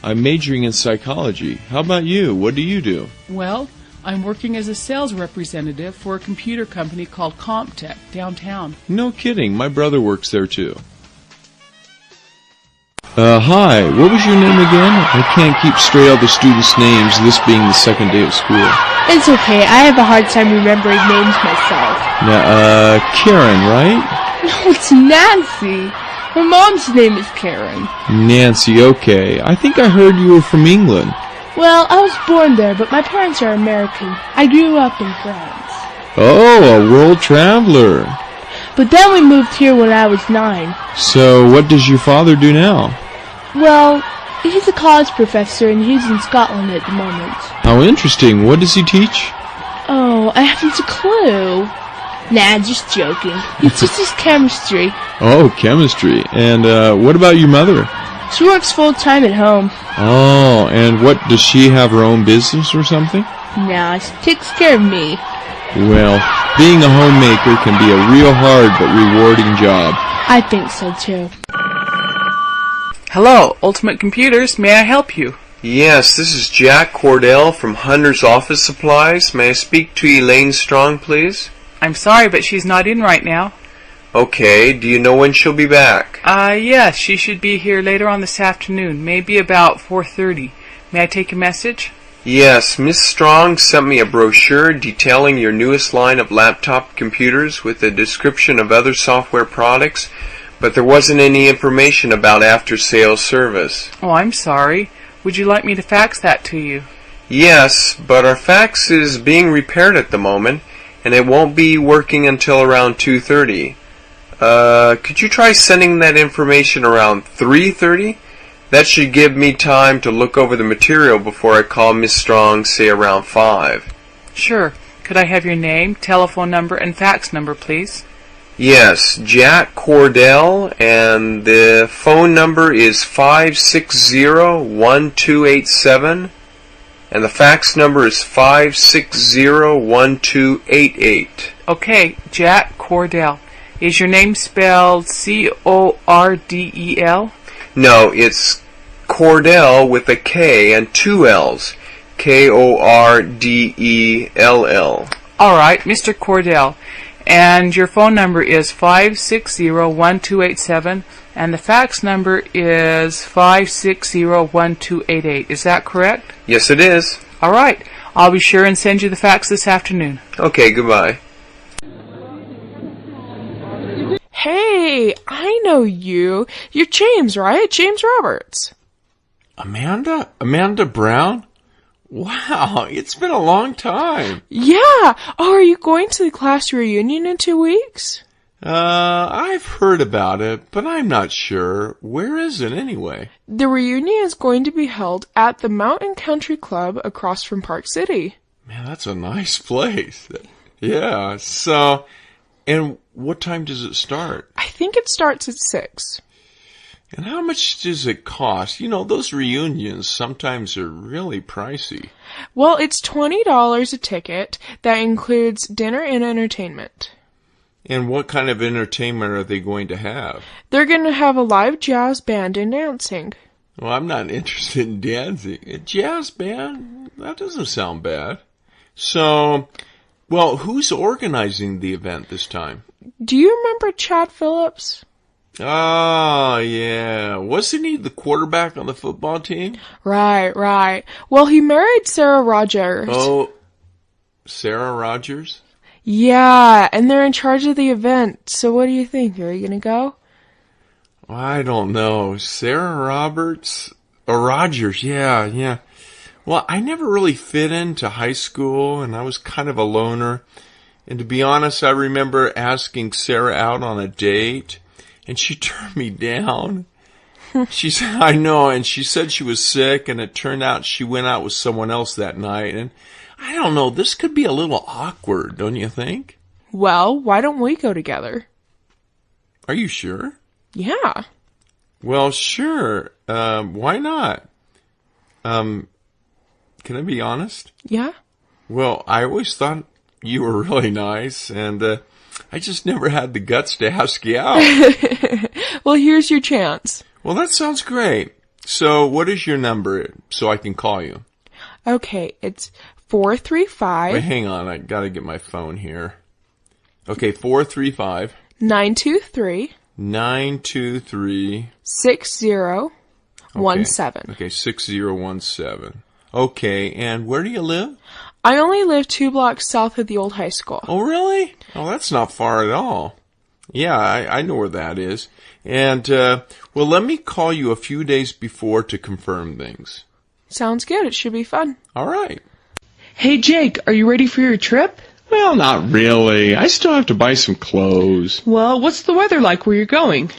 I'm majoring in psychology. How about you? What do you do? Well, I'm working as a sales representative for a computer company called Comptech downtown. No kidding. My brother works there too. Hi. What was your name again? I can't keep straight all the students' names, this being the second day of school. It's okay. I have a hard time remembering names myself. Now, Karen, right? No, it's Nancy. My mom's name is Karen. Nancy, okay. I think I heard you were from England. Well, I was born there, but my parents are American. I grew up in France. Oh, a world traveler. But then we moved here when I was 9. So, what does your father do now? Well, he's a college professor and he's in Scotland at the moment. How interesting. What does he teach? Oh, I haven't a clue. Nah, just joking. He teaches chemistry. Oh, chemistry. And what about your mother? She works full-time at home. Oh, and what, does she have her own business or something? Nah, she takes care of me. Well, being a homemaker can be a real hard but rewarding job. I think so too. Hello, Ultimate Computers. May I help you? Yes, this is Jack Cordell from Hunter's Office Supplies. May I speak to Elaine Strong, please? I'm sorry, but she's not in right now. Okay, do you know when she'll be back? Yes, she should be here later on this afternoon, maybe about 4:30. May I take a message? Yes, Miss Strong sent me a brochure detailing your newest line of laptop computers with a description of other software products, but there wasn't any information about after-sales service. Oh, I'm sorry. Would you like me to fax that to you? Yes, but our fax is being repaired at the moment, and it won't be working until around 2:30. Could you try sending that information around 3:30? That should give me time to look over the material before I call Miss Strong, say around 5. Sure. Could I have your name, telephone number, and fax number, please? Yes, Jack Cordell, and the phone number is 560-1287, and the fax number is 560-1288. Okay, Jack Cordell. Is your name spelled Cordel? No, it's Cordell with a K and 2 L's. Kordell. All right, Mr. Cordell. And your phone number is 560-1287, And the fax number is 5601288. Is that correct? Yes, it is. All right. I'll be sure and send you the fax this afternoon. Okay, goodbye. Hey, I know you. You're James, right? James Roberts. Amanda? Amanda Brown? Wow, it's been a long time. Yeah. Oh, are you going to the class reunion in 2 weeks? I've heard about it, but I'm not sure. Where is it anyway? The reunion is going to be held at the Mountain Country Club across from Park City. Man, that's a nice place. Yeah, so, and what time does it start? I think it starts at 6. And how much does it cost? You know, those reunions sometimes are really pricey. Well, it's $20 a ticket. That includes dinner and entertainment. And what kind of entertainment are they going to have? They're going to have a live jazz band and dancing. Well, I'm not interested in dancing. A jazz band? That doesn't sound bad. So, well, who's organizing the event this time? Do you remember Chad Phillips? Oh, yeah. Wasn't he the quarterback on the football team? Right. Well, he married Sarah Rogers. Oh, Sarah Rogers? Yeah, and they're in charge of the event. So what do you think? Are you going to go? I don't know. Sarah Roberts? Or Rogers, yeah. Well, I never really fit into high school, and I was kind of a loner. And to be honest, I remember asking Sarah out on a date, and she turned me down. She said, I know, and she said she was sick, and it turned out she went out with someone else that night, and I don't know, this could be a little awkward, don't you think? Well, why don't we go together? Are you sure? Yeah. Well, sure. Why not? Can I be honest? Yeah? Well, I always thought you were really nice, and I just never had the guts to ask you out. Well, here's your chance. Well, that sounds great. So, what is your number so I can call you? Okay, it's 435. Wait, hang on. I gotta get my phone here. Okay, 435. 923. 923. 6017. Okay, 6017. Okay, and where do you live? I only live 2 blocks south of the old high school. Oh, really? Oh, that's not far at all. Yeah, I know where that is. And, well, let me call you a few days before to confirm things. Sounds good. It should be fun. All right. Hey, Jake, are you ready for your trip? Well, not really. I still have to buy some clothes. Well, what's the weather like where you're going?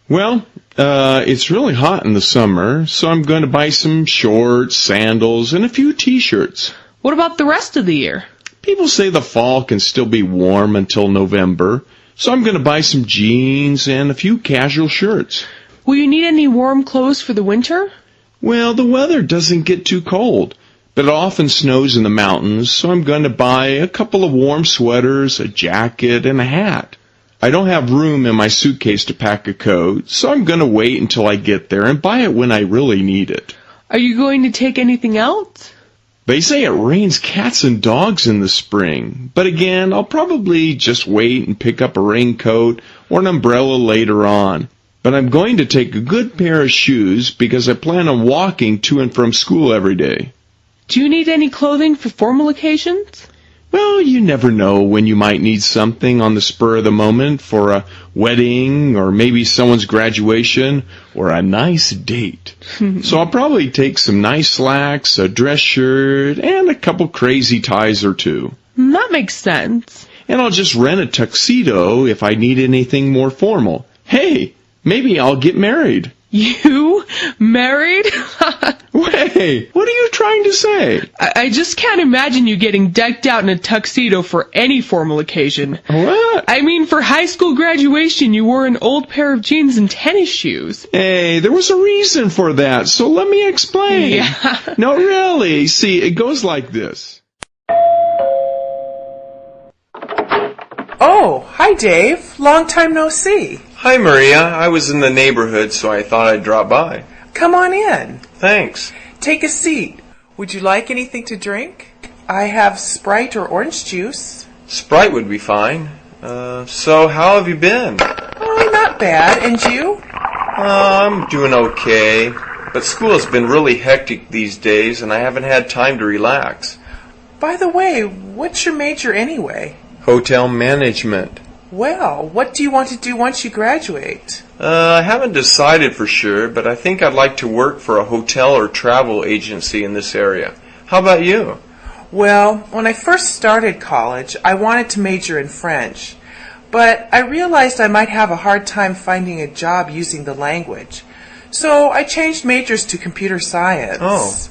Well, it's really hot in the summer, so I'm going to buy some shorts, sandals, and a few t-shirts. What about the rest of the year? People say the fall can still be warm until November, so I'm going to buy some jeans and a few casual shirts. Will you need any warm clothes for the winter? Well, the weather doesn't get too cold, but it often snows in the mountains, so I'm going to buy a couple of warm sweaters, a jacket, and a hat. I don't have room in my suitcase to pack a coat, so I'm going to wait until I get there and buy it when I really need it. Are you going to take anything else? They say it rains cats and dogs in the spring, but again, I'll probably just wait and pick up a raincoat or an umbrella later on. But I'm going to take a good pair of shoes because I plan on walking to and from school every day. Do you need any clothing for formal occasions? Well, you never know when you might need something on the spur of the moment for a wedding or maybe someone's graduation or a nice date. So I'll probably take some nice slacks, a dress shirt, and a couple crazy ties or two. That makes sense. And I'll just rent a tuxedo if I need anything more formal. Hey, maybe I'll get married. You? Married? Wait, what are you trying to say? I just can't imagine you getting decked out in a tuxedo for any formal occasion. What? I mean, for high school graduation, you wore an old pair of jeans and tennis shoes. Hey, there was a reason for that, so let me explain. Yeah. No, really. See, it goes like this. Oh, hi Dave. Long time no see. Hi, Maria. I was in the neighborhood, so I thought I'd drop by. Come on in. Thanks. Take a seat. Would you like anything to drink? I have Sprite or orange juice. Sprite would be fine. So how have you been? Oh, not bad. And you? I'm doing okay, but school has been really hectic these days and I haven't had time to relax. By the way, what's your major anyway? Hotel management. Well, what do you want to do once you graduate? I haven't decided for sure, but I think I'd like to work for a hotel or travel agency in this area. How about you? Well, when I first started college, I wanted to major in French, but I realized I might have a hard time finding a job using the language. So I changed majors to computer science. Oh.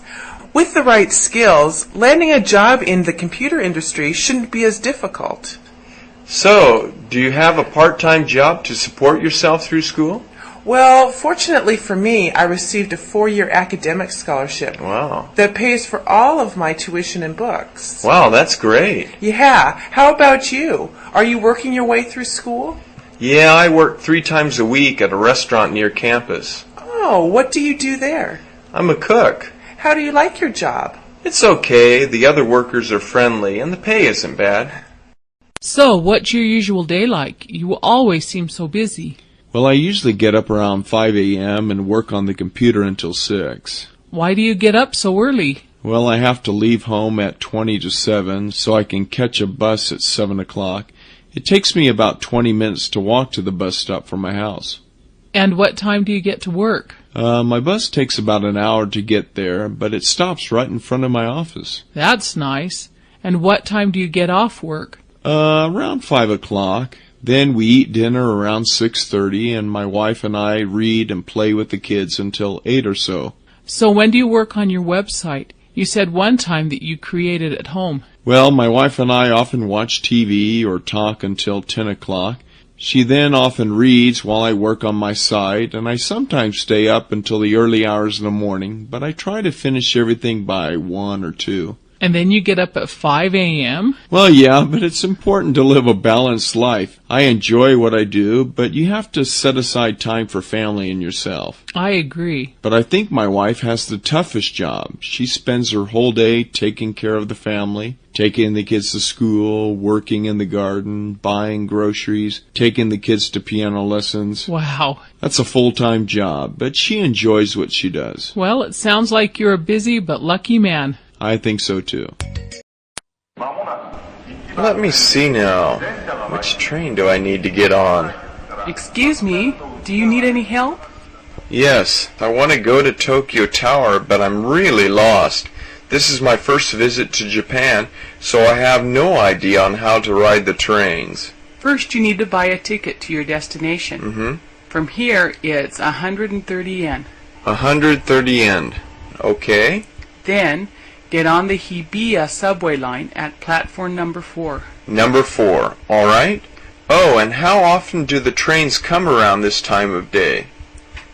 With the right skills, landing a job in the computer industry shouldn't be as difficult. So, do you have a part-time job to support yourself through school? Well, fortunately for me, I received a 4-year academic scholarship. Wow. That pays for all of my tuition and books. Wow, that's great. Yeah. How about you? Are you working your way through school? Yeah, I work 3 times a week at a restaurant near campus. Oh, what do you do there? I'm a cook. How do you like your job? It's okay. The other workers are friendly and the pay isn't bad. So, what's your usual day like? You always seem so busy. Well, I usually get up around 5 a.m. and work on the computer until 6. Why do you get up so early? Well, I have to leave home at 20 to 7 so I can catch a bus at 7 o'clock. It takes me about 20 minutes to walk to the bus stop from my house. And what time do you get to work? My bus takes about an hour to get there, but it stops right in front of my office. That's nice. And what time do you get off work? Around 5 o'clock. Then we eat dinner around 6:30, and my wife and I read and play with the kids until 8 or so. So when do you work on your website? You said one time that you create it at home. Well, my wife and I often watch TV or talk until 10 o'clock. She then often reads while I work on my site, and I sometimes stay up until the early hours in the morning, but I try to finish everything by 1 or 2. And then you get up at 5 a.m.? Well, yeah, but it's important to live a balanced life. I enjoy what I do, but you have to set aside time for family and yourself. I agree. But I think my wife has the toughest job. She spends her whole day taking care of the family, taking the kids to school, working in the garden, buying groceries, taking the kids to piano lessons. Wow. That's a full-time job, but she enjoys what she does. Well, it sounds like you're a busy but lucky man. I think so too. Let me see now. Which train do I need to get on? Excuse me, do you need any help? Yes, I want to go to Tokyo Tower, but I'm really lost. This is my first visit to Japan, so I have no idea on how to ride the trains. First, you need to buy a ticket to your destination. Mm-hmm. From here, it's 130 yen. 130 yen. Okay. Then, get on the Hibiya subway line at platform number 4. Number 4. All right. Oh, and how often do the trains come around this time of day?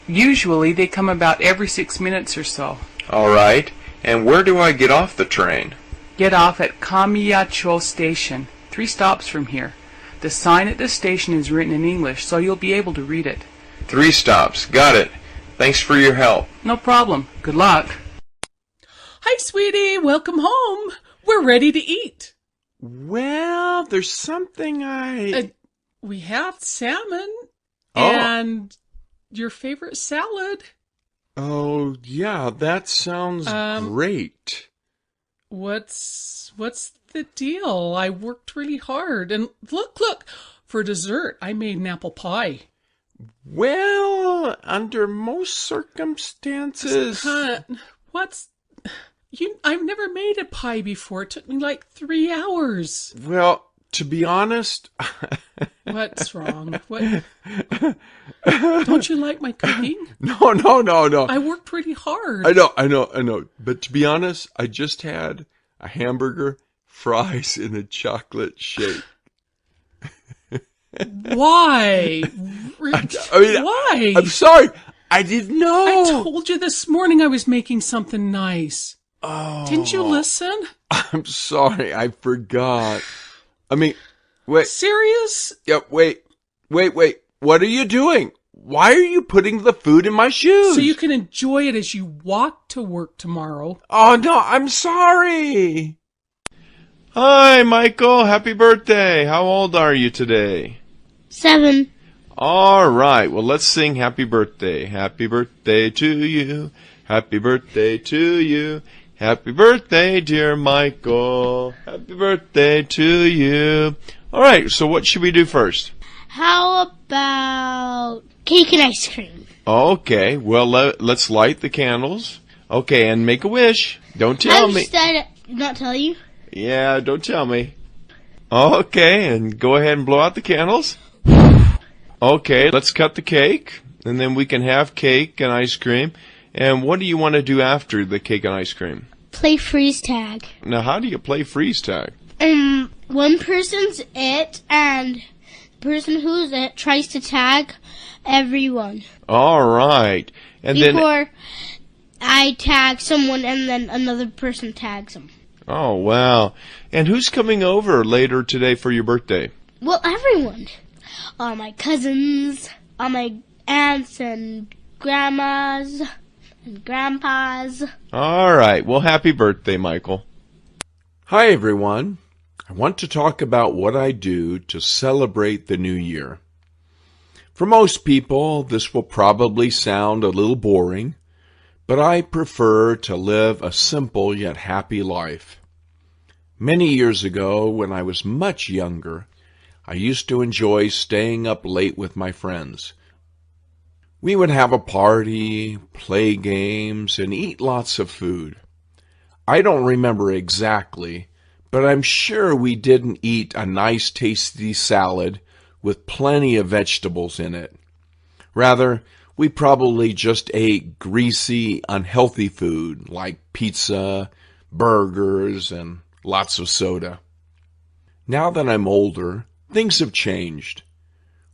Usually, they come about every 6 minutes or so. All right. And where do I get off the train? Get off at Kamiyacho Station, 3 stops from here. The sign at the station is written in English, so you'll be able to read it. 3 stops. Got it. Thanks for your help. No problem. Good luck. Hi, sweetie. Welcome home. We're ready to eat. Well, there's something we have salmon Oh. and your favorite salad. Oh, yeah, that sounds great. What's the deal? I worked really hard. And look, for dessert, I made an apple pie. Well, under most circumstances... I've never made a pie before. It took me like 3 hours. Well, to be honest... What's wrong? What? Don't you like my cooking? No. I worked really hard. I know. But to be honest, I just had a hamburger, fries, and a chocolate shake. Why? Why? I'm sorry. I didn't know. I told you this morning I was making something nice. Oh. Didn't you listen? I'm sorry. I forgot. I mean, wait. Serious? Yeah, wait. What are you doing? Why are you putting the food in my shoes? So you can enjoy it as you walk to work tomorrow. Oh, no, I'm sorry. Hi, Michael. Happy birthday. How old are you today? 7. All right. Well, let's sing happy birthday. Happy birthday to you. Happy birthday to you. Happy birthday, dear Michael. Happy birthday to you. All right. So what should we do first? How about cake and ice cream? Okay. Well, let's light the candles. Okay. And make a wish. Don't tell me. Not tell you? Yeah, don't tell me. Okay. And go ahead and blow out the candles. Okay, let's cut the cake, and then we can have cake and ice cream. And what do you want to do after the cake and ice cream? Play freeze tag. Now, how do you play freeze tag? One person's it, and the person who's it tries to tag everyone. All right. And Before I tag someone, and then another person tags them. Oh, wow. And who's coming over later today for your birthday? Well, everyone. All my cousins, all my aunts and grandmas and grandpas. All right. Well, happy birthday, Michael. Hi, everyone. I want to talk about what I do to celebrate the new year. For most people, this will probably sound a little boring, but I prefer to live a simple yet happy life. Many years ago, when I was much younger, I used to enjoy staying up late with my friends. We would have a party, play games, and eat lots of food. I don't remember exactly, but I'm sure we didn't eat a nice tasty salad with plenty of vegetables in it. Rather, we probably just ate greasy, unhealthy food like pizza, burgers, and lots of soda. Now that I'm older, things have changed.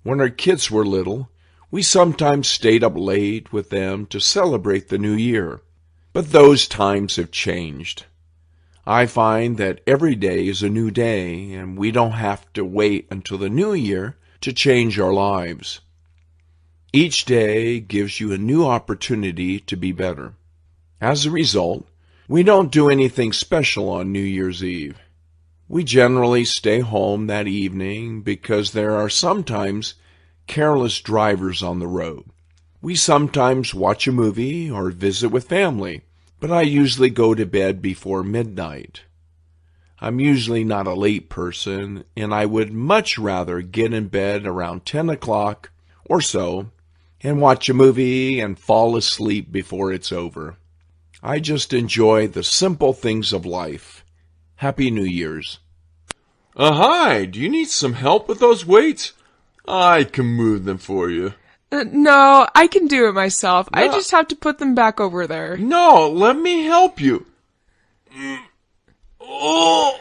When our kids were little, we sometimes stayed up late with them to celebrate the new year. But those times have changed. I find that every day is a new day, and we don't have to wait until the new year to change our lives. Each day gives you a new opportunity to be better. As a result, we don't do anything special on New Year's Eve. We generally stay home that evening because there are sometimes careless drivers on the road. We sometimes watch a movie or visit with family, but I usually go to bed before midnight. I'm usually not a late person, and I would much rather get in bed around 10 o'clock or so and watch a movie and fall asleep before it's over. I just enjoy the simple things of life. Happy New Year's. Hi, do you need some help with those weights? I can move them for you. No, I can do it myself. No. I just have to put them back over there. No, let me help you. Oh,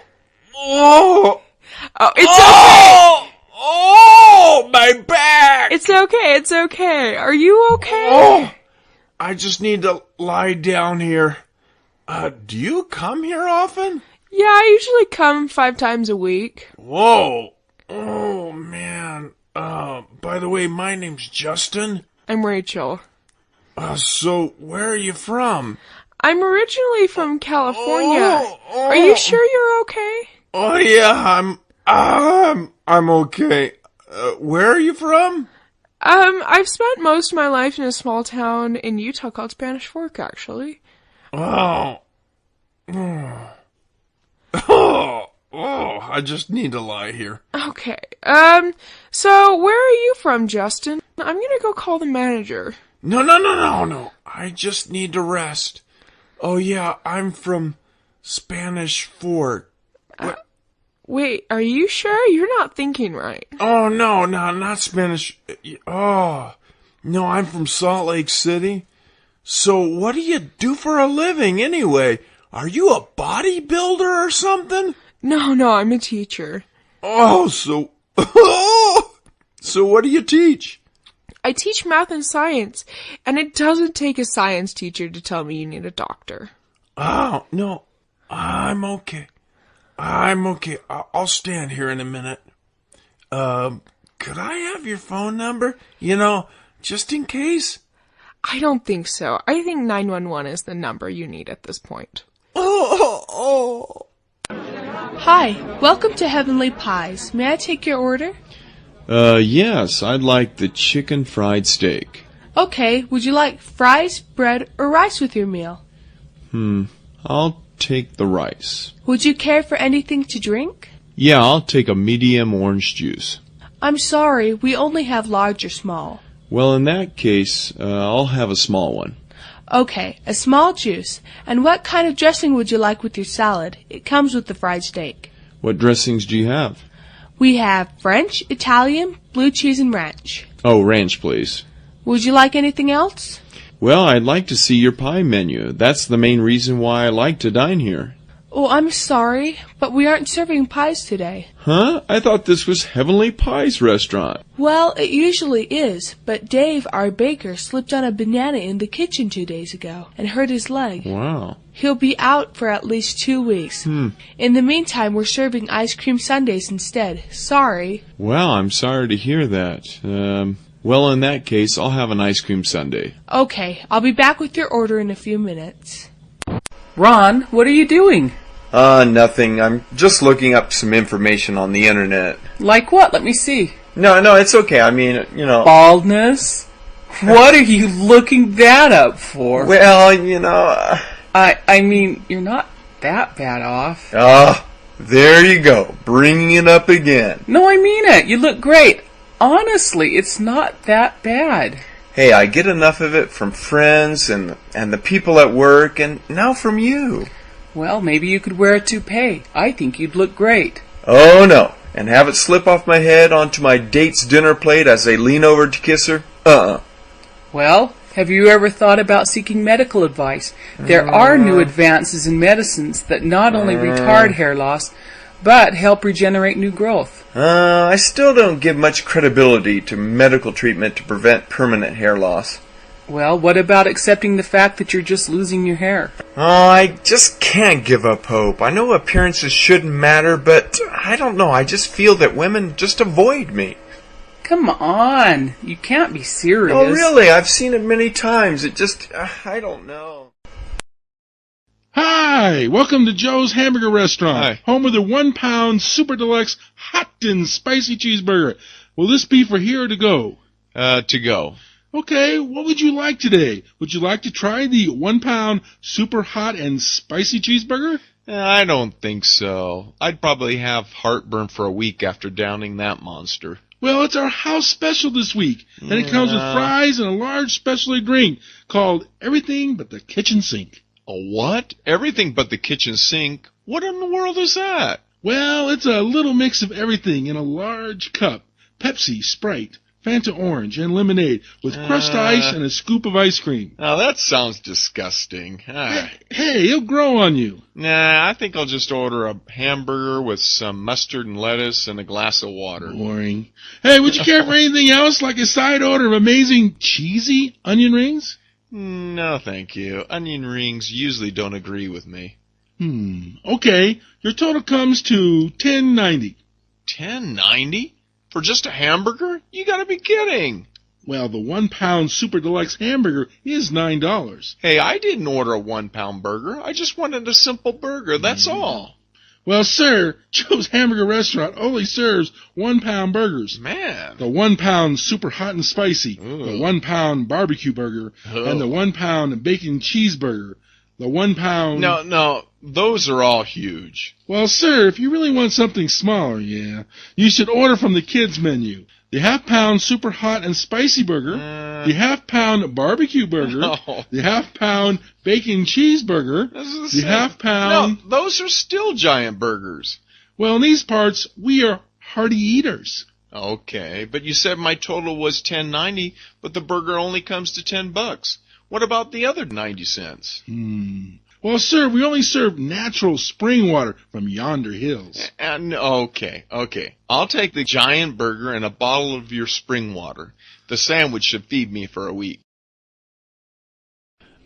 it's okay. Oh, my back. It's okay. It's okay. Are you okay? Oh, I just need to lie down here. Do you come here often? Yeah, I usually come 5 times a week. Whoa. Oh, man. By the way, my name's Justin. I'm Rachel. So where are you from? I'm originally from California. Are you sure you're okay? Oh, yeah, I'm okay. Where are you from? I've spent most of my life in a small town in Utah called Spanish Fork, actually. Oh, I just need to lie here. Okay. So where are you from, Justin? I'm gonna go call the manager. No. I just need to rest. Oh, yeah, I'm from Spanish Fork. Wait, are you sure? You're not thinking right. Oh, no, not Spanish. Oh, no, I'm from Salt Lake City. So what do you do for a living anyway? Are you a bodybuilder or something? No, I'm a teacher. Oh, so what do you teach? I teach math and science, and it doesn't take a science teacher to tell me you need a doctor. Oh, no, I'm okay. I'll stand here in a minute. Could I have your phone number? Just in case? I don't think so. I think 911 is the number you need at this point. Hi, welcome to Heavenly Pies. May I take your order? Yes, I'd like the chicken fried steak. Okay, would you like fries, bread, or rice with your meal? I'll take the rice. Would you care for anything to drink? Yeah, I'll take a medium orange juice. I'm sorry, we only have large or small. Well, in that case, I'll have a small one. Okay, a small juice. And what kind of dressing would you like with your salad? It comes with the fried steak. What dressings do you have? We have French, Italian, blue cheese, and ranch. Oh, ranch, please. Would you like anything else? Well, I'd like to see your pie menu. That's the main reason why I like to dine here. Oh, I'm sorry, but we aren't serving pies today. Huh? I thought this was Heavenly Pie's restaurant. Well, it usually is, but Dave, our baker, slipped on a banana in the kitchen 2 days ago and hurt his leg. Wow. He'll be out for at least 2 weeks. In the meantime, we're serving ice cream sundaes instead. Sorry. Well, I'm sorry to hear that. Well, in that case, I'll have an ice cream sundae. Okay, I'll be back with your order in a few minutes. Ron, what are you doing? Nothing. I'm just looking up some information on the internet. Like what? Let me see. No, it's okay. I mean, you know... Baldness? What are you looking that up for? Well, you know... I mean, you're not that bad off. There you go. Bringing it up again. No, I mean it. You look great. Honestly, it's not that bad. Hey, I get enough of it from friends and the people at work, and now from you. Well, maybe you could wear a toupee. I think you'd look great. Oh, no. And have it slip off my head onto my date's dinner plate as I lean over to kiss her? Well, have you ever thought about seeking medical advice? There are new advances in medicines that not only retard hair loss, but help regenerate new growth. I still don't give much credibility to medical treatment to prevent permanent hair loss. Well, what about accepting the fact that you're just losing your hair? I just can't give up hope. I know appearances shouldn't matter, but I don't know. I just feel that women just avoid me. Come on. You can't be serious. Oh, really? I've seen it many times. It just... I don't know. Hi! Welcome to Joe's Hamburger Restaurant. Hi. Home of the 1 pound Super Deluxe Hot and Spicy Cheeseburger. Will this be for here or to go? To go. Okay, what would you like today? Would you like to try the 1 pound Super Hot and Spicy Cheeseburger? I don't think so. I'd probably have heartburn for a week after downing that monster. Well, it's our house special this week, and it comes with fries and a large specialty drink called Everything But the Kitchen Sink. A what? Everything but the kitchen sink? What in the world is that? Well, it's a little mix of everything in a large cup. Pepsi, Sprite, Fanta Orange, and lemonade with crushed ice and a scoop of ice cream. Now that sounds disgusting. Hey, it'll grow on you. Nah, I think I'll just order a hamburger with some mustard and lettuce and a glass of water. Boring. Hey, would you care for anything else, like a side order of amazing cheesy onion rings? No, thank you. Onion rings usually don't agree with me. Okay. Your total comes to $10.90. $10.90? For just a hamburger? You gotta be kidding. Well, the 1 pound Super Deluxe hamburger is $9. Hey, I didn't order a 1 pound burger. I just wanted a simple burger, that's all. Well, sir, Joe's Hamburger Restaurant only serves 1 pound burgers. Man. The 1 pound Super Hot and Spicy, the 1 pound barbecue burger, and the 1 pound bacon cheeseburger. The 1 pound... No, those are all huge. Well, sir, if you really want something smaller, you should order from the kids' menu. The half-pound Super Hot and Spicy Burger, the half-pound Barbecue Burger, the half-pound Bacon Cheeseburger, the half-pound... No, those are still giant burgers. Well, in these parts, we are hearty eaters. Okay, but you said my total was $10.90, but the burger only comes to $10. What about the other 90 cents? Well, sir, we only serve natural spring water from yonder hills. Okay. I'll take the giant burger and a bottle of your spring water. The sandwich should feed me for a week.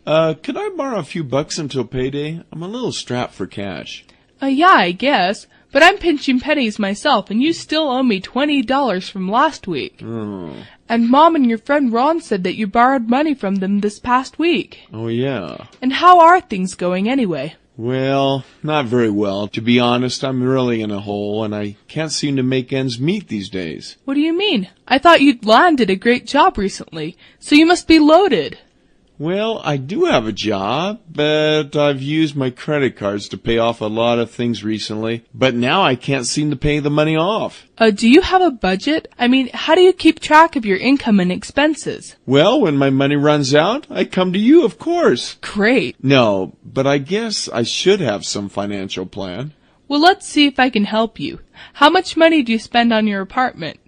Could I borrow a few bucks until payday? I'm a little strapped for cash. Yeah, I guess. But I'm pinching pennies myself, and you still owe me $20 from last week. And Mom and your friend Ron said that you borrowed money from them this past week. Oh, yeah. And how are things going anyway? Well, not very well. To be honest, I'm really in a hole, and I can't seem to make ends meet these days. What do you mean? I thought you'd landed a great job recently, so you must be loaded. Well, I do have a job, but I've used my credit cards to pay off a lot of things recently, but now I can't seem to pay the money off. Do you have a budget? I mean, how do you keep track of your income and expenses? Well, when my money runs out, I come to you, of course. Great. No, but I guess I should have some financial plan. Well, let's see if I can help you. How much money do you spend on your apartment?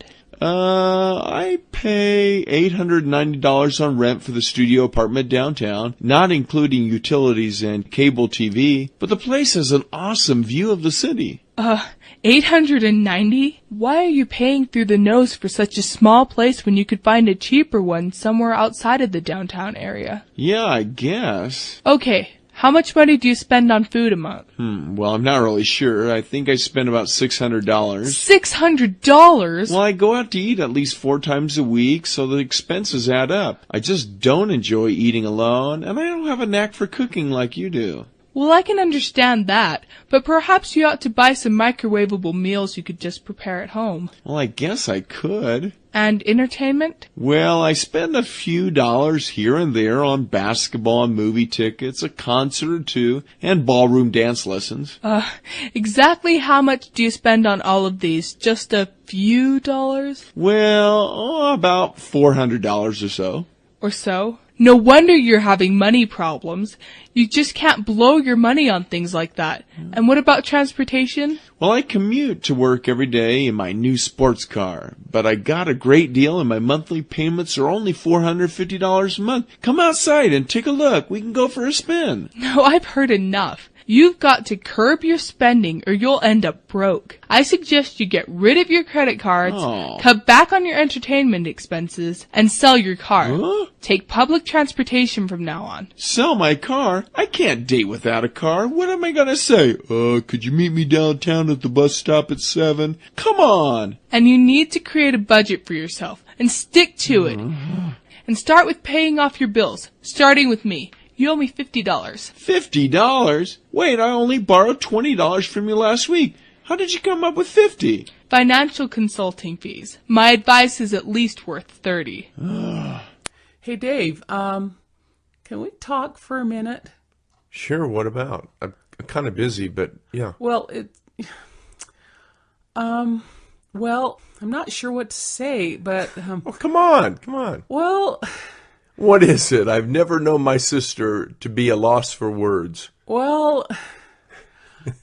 I pay $890 on rent for the studio apartment downtown, not including utilities and cable TV, but the place has an awesome view of the city. $890? Why are you paying through the nose for such a small place when you could find a cheaper one somewhere outside of the downtown area? Yeah, I guess. Okay. How much money do you spend on food a month? Well, I'm not really sure. I think I spend about $600. $600? Well, I go out to eat at least 4 times a week, so the expenses add up. I just don't enjoy eating alone, and I don't have a knack for cooking like you do. Well, I can understand that, but perhaps you ought to buy some microwavable meals you could just prepare at home. Well, I guess I could. And entertainment? Well, I spend a few dollars here and there on basketball and movie tickets, a concert or two, and ballroom dance lessons. Exactly how much do you spend on all of these? Just a few dollars? Well, about $400 or so. Or so? No wonder you're having money problems. You just can't blow your money on things like that. And what about transportation? Well, I commute to work every day in my new sports car, but I got a great deal and my monthly payments are only $450 a month. Come outside and take a look. We can go for a spin. No, I've heard enough. You've got to curb your spending or you'll end up broke. I suggest you get rid of your credit cards, cut back on your entertainment expenses, and sell your car. Take public transportation from now on. Sell my car? I can't date without a car. What am I going to say? Could you meet me downtown at the bus stop at 7? Come on. And you need to create a budget for yourself and stick to it. And start with paying off your bills, starting with me. You owe me $50. $50? Wait, I only borrowed $20 from you last week. How did you come up with $50? Financial consulting fees. My advice is at least worth $30. Hey, Dave, can we talk for a minute? Sure, what about? I'm kind of busy, but yeah. Well, well, I'm not sure what to say, but... Well, come on. Well... What is it? I've never known my sister to be a loss for words. Well,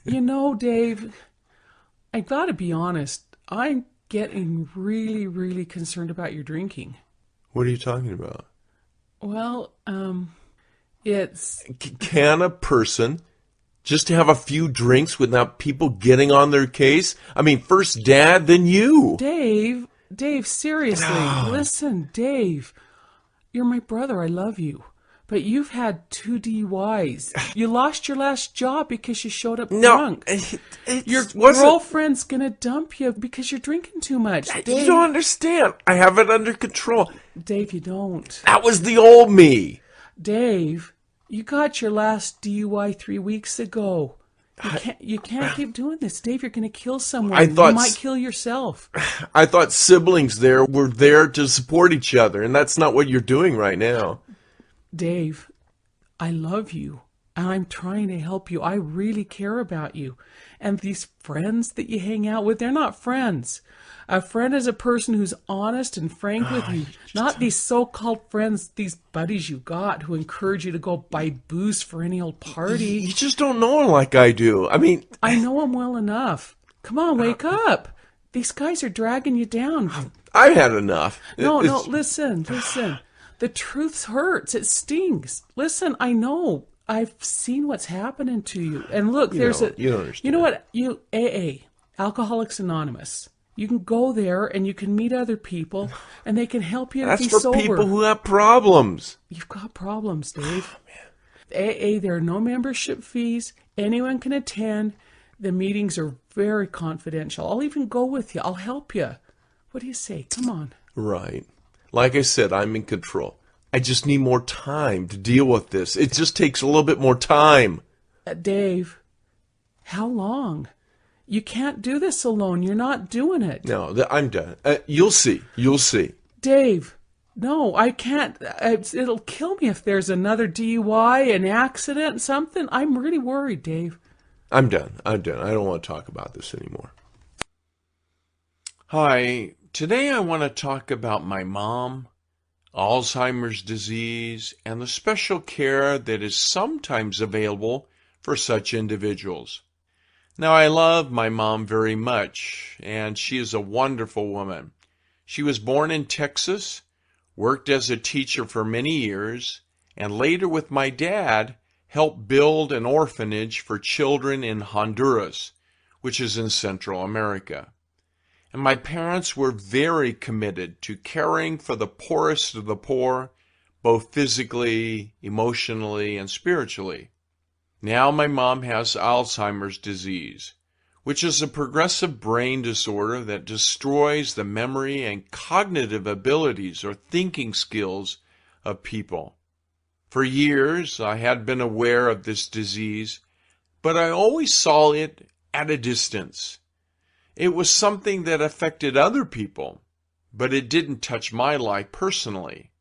you know, Dave, I gotta be honest. I'm getting really, really concerned about your drinking. What are you talking about? Well, it's... Can a person just have a few drinks without people getting on their case? I mean, first Dad, then you. Dave, seriously, listen, Dave. You're my brother, I love you. But you've had 2 DUIs. You lost your last job because you showed up drunk. Your girlfriend's gonna dump you because you're drinking too much. You don't understand. I have it under control. Dave, you don't. That was the old me. Dave, you got your last DUI 3 weeks ago. You can't keep doing this, Dave. You're going to kill someone. You might kill yourself. I thought siblings were there to support each other, and that's not what you're doing right now. Dave, I love you, and I'm trying to help you. I really care about you. And these friends that you hang out with, they're not friends. A friend is a person who's honest and frank with you. Not these so-called friends, these buddies you got who encourage you to go buy booze for any old party. You just don't know him like I do. I mean... I know him well enough. Come on, wake up. These guys are dragging you down. I've had enough. No, listen. The truth hurts. It stings. Listen, I know. I've seen what's happening to you. And look, you don't understand. You know what? AA, Alcoholics Anonymous. You can go there and you can meet other people and they can help you to be sober. That's for people who have problems. You've got problems, Dave. AA, there are no membership fees. Anyone can attend. The meetings are very confidential. I'll even go with you. I'll help you. What do you say? Come on. Right. Like I said, I'm in control. I just need more time to deal with this. It just takes a little bit more time. Dave, how long? You can't do this alone. You're not doing it. No, I'm done. You'll see. You'll see. Dave, no, I can't. It'll kill me if there's another DUI, an accident, something. I'm really worried, Dave. I'm done. I don't want to talk about this anymore. Hi. Today I want to talk about my mom, Alzheimer's disease, and the special care that is sometimes available for such individuals. Now, I love my mom very much, and she is a wonderful woman. She was born in Texas, worked as a teacher for many years, and later with my dad helped build an orphanage for children in Honduras, which is in Central America. And my parents were very committed to caring for the poorest of the poor, both physically, emotionally, and spiritually. Now my mom has Alzheimer's disease, which is a progressive brain disorder that destroys the memory and cognitive abilities or thinking skills of people. For years, I had been aware of this disease, but I always saw it at a distance. It was something that affected other people, but it didn't touch my life personally.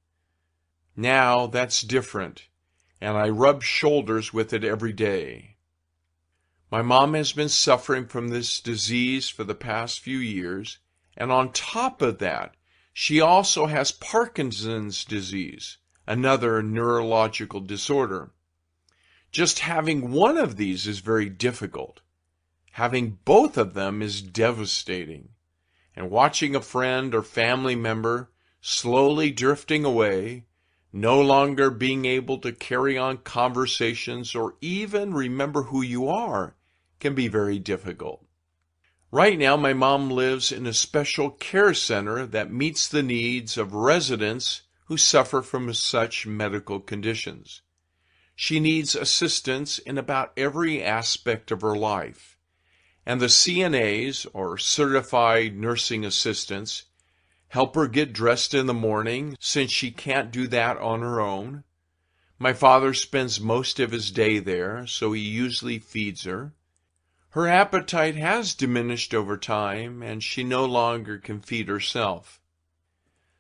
Now that's different, and I rub shoulders with it every day. My mom has been suffering from this disease for the past few years, and on top of that, she also has Parkinson's disease, another neurological disorder. Just having one of these is very difficult. Having both of them is devastating, and watching a friend or family member slowly drifting away, no longer being able to carry on conversations or even remember who you are, can be very difficult. Right now, my mom lives in a special care center that meets the needs of residents who suffer from such medical conditions. She needs assistance in about every aspect of her life, and the CNAs, or Certified Nursing Assistants, help her get dressed in the morning since she can't do that on her own. My father spends most of his day there, so he usually feeds her. Her appetite has diminished over time, and she no longer can feed herself.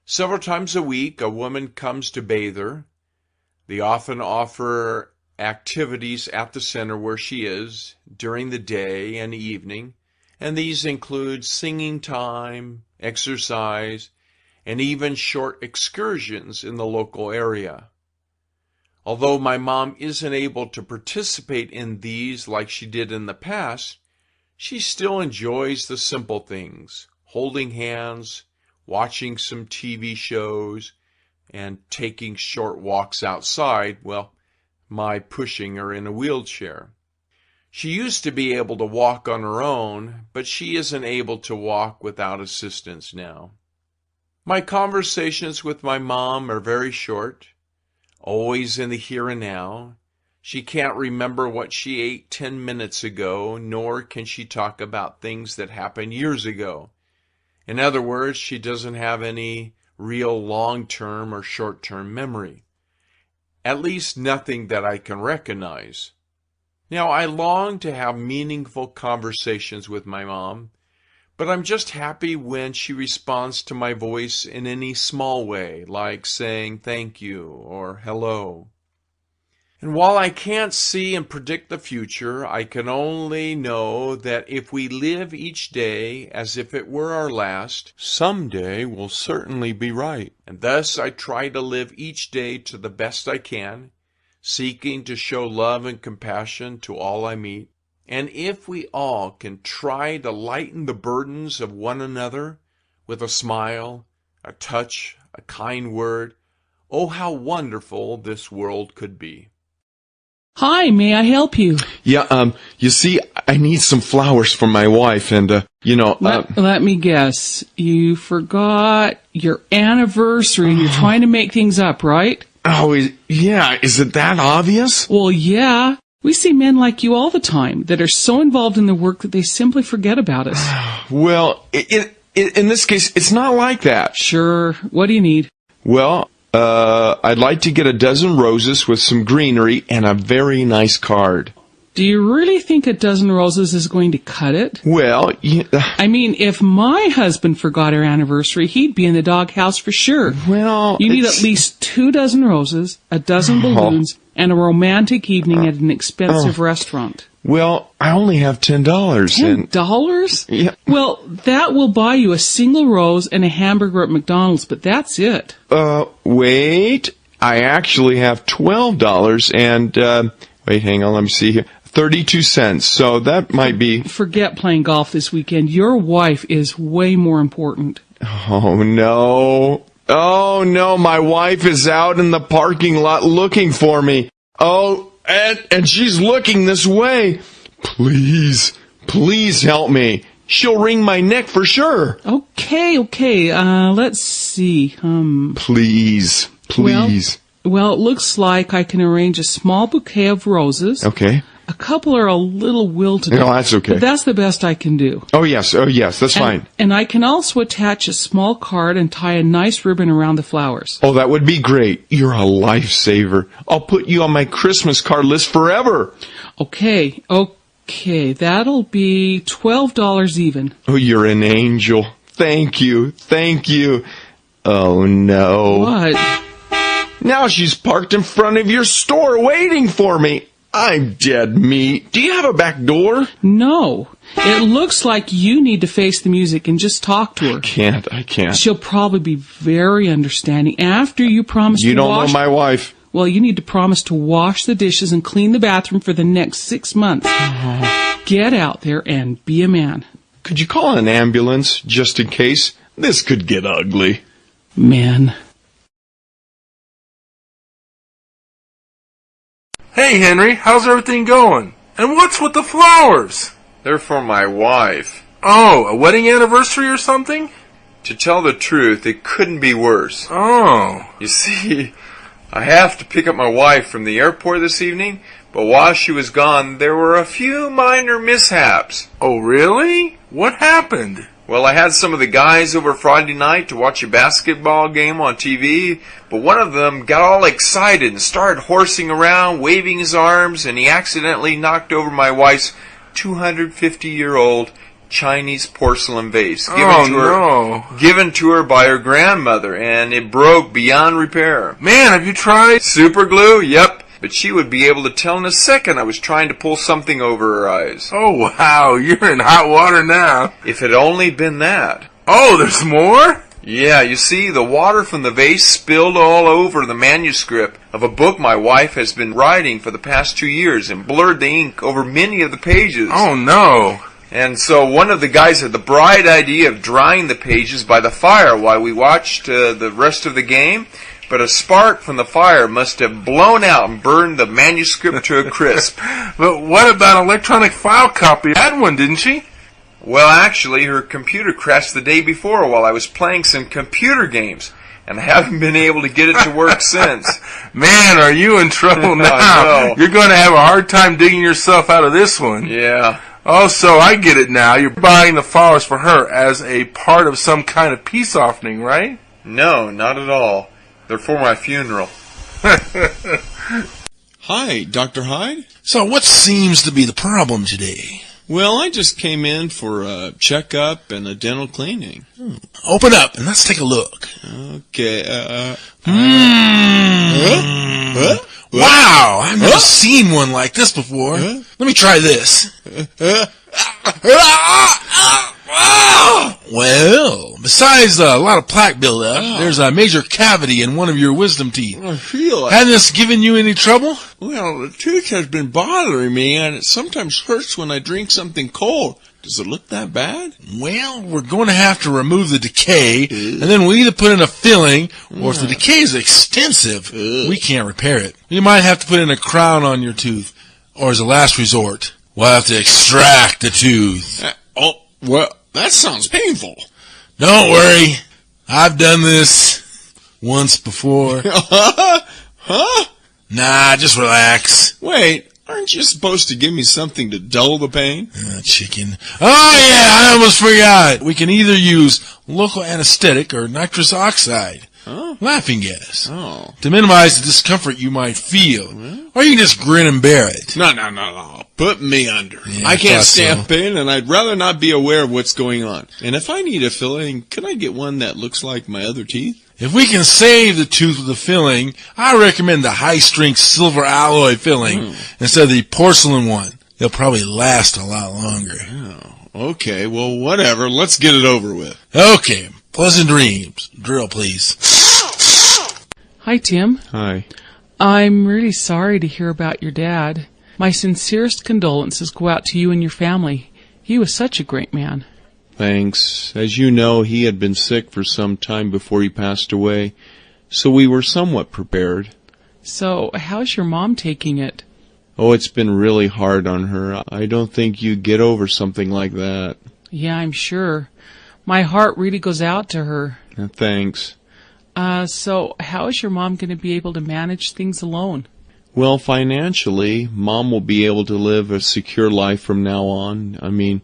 Several times a week, a woman comes to bathe her. They often offer activities at the center where she is during the day and evening, and these include singing time, exercise, and even short excursions in the local area. Although my mom isn't able to participate in these like she did in the past, she still enjoys the simple things, holding hands, watching some TV shows, and taking short walks outside, my pushing her in a wheelchair. She used to be able to walk on her own, but she isn't able to walk without assistance now. My conversations with my mom are very short, always in the here and now. She can't remember what she ate 10 minutes ago, nor can she talk about things that happened years ago. In other words, she doesn't have any real long-term or short-term memory. At least nothing that I can recognize. Now, I long to have meaningful conversations with my mom, but I'm just happy when she responds to my voice in any small way, like saying thank you or hello. And while I can't see and predict the future, I can only know that if we live each day as if it were our last, someday will certainly be right. And thus I try to live each day to the best I can, seeking to show love and compassion to all I meet. And if we all can try to lighten the burdens of one another with a smile, a touch, a kind word, oh, how wonderful this world could be. Hi, may I help you? Yeah, you see, I need some flowers for my wife, and, Let me guess. You forgot your anniversary and you're trying to make things up, right? Oh, yeah, is it that obvious? Well, yeah. We see men like you all the time that are so involved in their work that they simply forget about us. Well, in this case, it's not like that. Sure. What do you need? Well, I'd like to get a dozen roses with some greenery and a very nice card. Do you really think a dozen roses is going to cut it? Well, I mean, if my husband forgot our anniversary, he'd be in the doghouse for sure. Well, you need at least 2 dozen roses, a dozen balloons, and a romantic evening at an expensive restaurant. Well, I only have $10. $10? Yeah. Well, that will buy you a single rose and a hamburger at McDonald's, but that's it. Wait. I actually have $12 and, wait, hang on, let me see here. 32 cents, so that might be... Forget playing golf this weekend. Your wife is way more important. Oh, no. Oh, no, my wife is out in the parking lot looking for me. Oh, and she's looking this way. Please help me. She'll wring my neck for sure. Okay, let's see. Please. Well, it looks like I can arrange a small bouquet of roses. Okay. A couple are a little wilted. No, that's okay. But that's the best I can do. Oh, yes, that's fine. And I can also attach a small card and tie a nice ribbon around the flowers. Oh, that would be great. You're a lifesaver. I'll put you on my Christmas card list forever. Okay, that'll be $12 even. Oh, you're an angel. Thank you. Oh, no. What? Now she's parked in front of your store waiting for me. I'm dead meat. Do you have a back door? No. It looks like you need to face the music and just talk to her. I can't. She'll probably be very understanding after you promise to wash... You don't know my wife. Well, you need to promise to wash the dishes and clean the bathroom for the next 6 months. Get out there and be a man. Could you call an ambulance just in case? This could get ugly. Man. Hey, Henry, how's everything going? And what's with the flowers? They're for my wife. Oh, a wedding anniversary or something? To tell the truth, it couldn't be worse. Oh. You see, I have to pick up my wife from the airport this evening, but while she was gone, there were a few minor mishaps. Oh, really? What happened? Well, I had some of the guys over Friday night to watch a basketball game on TV, but one of them got all excited and started horsing around, waving his arms, and he accidentally knocked over my wife's 250-year-old Chinese porcelain vase given to her by her grandmother, and it broke beyond repair. Man, have you tried super glue? Yep. But she would be able to tell in a second I was trying to pull something over her eyes. Oh, wow, you're in hot water now. If it had only been that. Oh, there's more? Yeah, you see, the water from the vase spilled all over the manuscript of a book my wife has been writing for the past 2 years and blurred the ink over many of the pages. Oh, no. And so one of the guys had the bright idea of drying the pages by the fire while we watched the rest of the game. But a spark from the fire must have blown out and burned the manuscript to a crisp. But what about electronic file copy? Had one, didn't she? Well, actually, her computer crashed the day before while I was playing some computer games, and I haven't been able to get it to work since. Man, are you in trouble now? You're going to have a hard time digging yourself out of this one. Yeah. Oh, so I get it now. You're buying the flowers for her as a part of some kind of peace offering, right? No, not at all. They're for my funeral. Hi, Dr. Hyde? So what seems to be the problem today? Well, I just came in for a checkup and a dental cleaning. Open up and let's take a look. Okay, Wow, I've never seen one like this before. Let me try this. Well, besides a lot of plaque buildup, there's a major cavity in one of your wisdom teeth. I feel it. Hasn't this given you any trouble? Well, the tooth has been bothering me, and it sometimes hurts when I drink something cold. Does it look that bad? Well, we're going to have to remove the decay, and then we'll either put in a filling, or if the decay is extensive, we can't repair it. You might have to put in a crown on your tooth, or as a last resort, we'll have to extract the tooth. Well, that sounds painful. Don't worry. I've done this once before. Huh? Nah, just relax. Wait, aren't you supposed to give me something to dull the pain? Chicken. Oh, yeah, I almost forgot. We can either use local anesthetic or nitrous oxide. laughing gas. Oh. To minimize the discomfort you might feel. Or you can just grin and bear it. No. Put me under. Yeah, I can't thought stand so. pain, and I'd rather not be aware of what's going on. And if I need a filling, can I get one that looks like my other teeth? If we can save the tooth with the filling, I recommend the high-strength silver alloy filling instead of the porcelain one. They'll probably last a lot longer. Oh, okay. Well, whatever. Let's get it over with. Okay. Pleasant dreams. Drill, please. Hi, Tim. Hi. I'm really sorry to hear about your dad. My sincerest condolences go out to you and your family. He was such a great man. Thanks. As you know, he had been sick for some time before he passed away, so we were somewhat prepared. So, how's your mom taking it? Oh, it's been really hard on her. I don't think you'd get over something like that. Yeah, I'm sure. My heart really goes out to her. Thanks. So, how is your mom going to be able to manage things alone? Well, financially, Mom will be able to live a secure life from now on. I mean,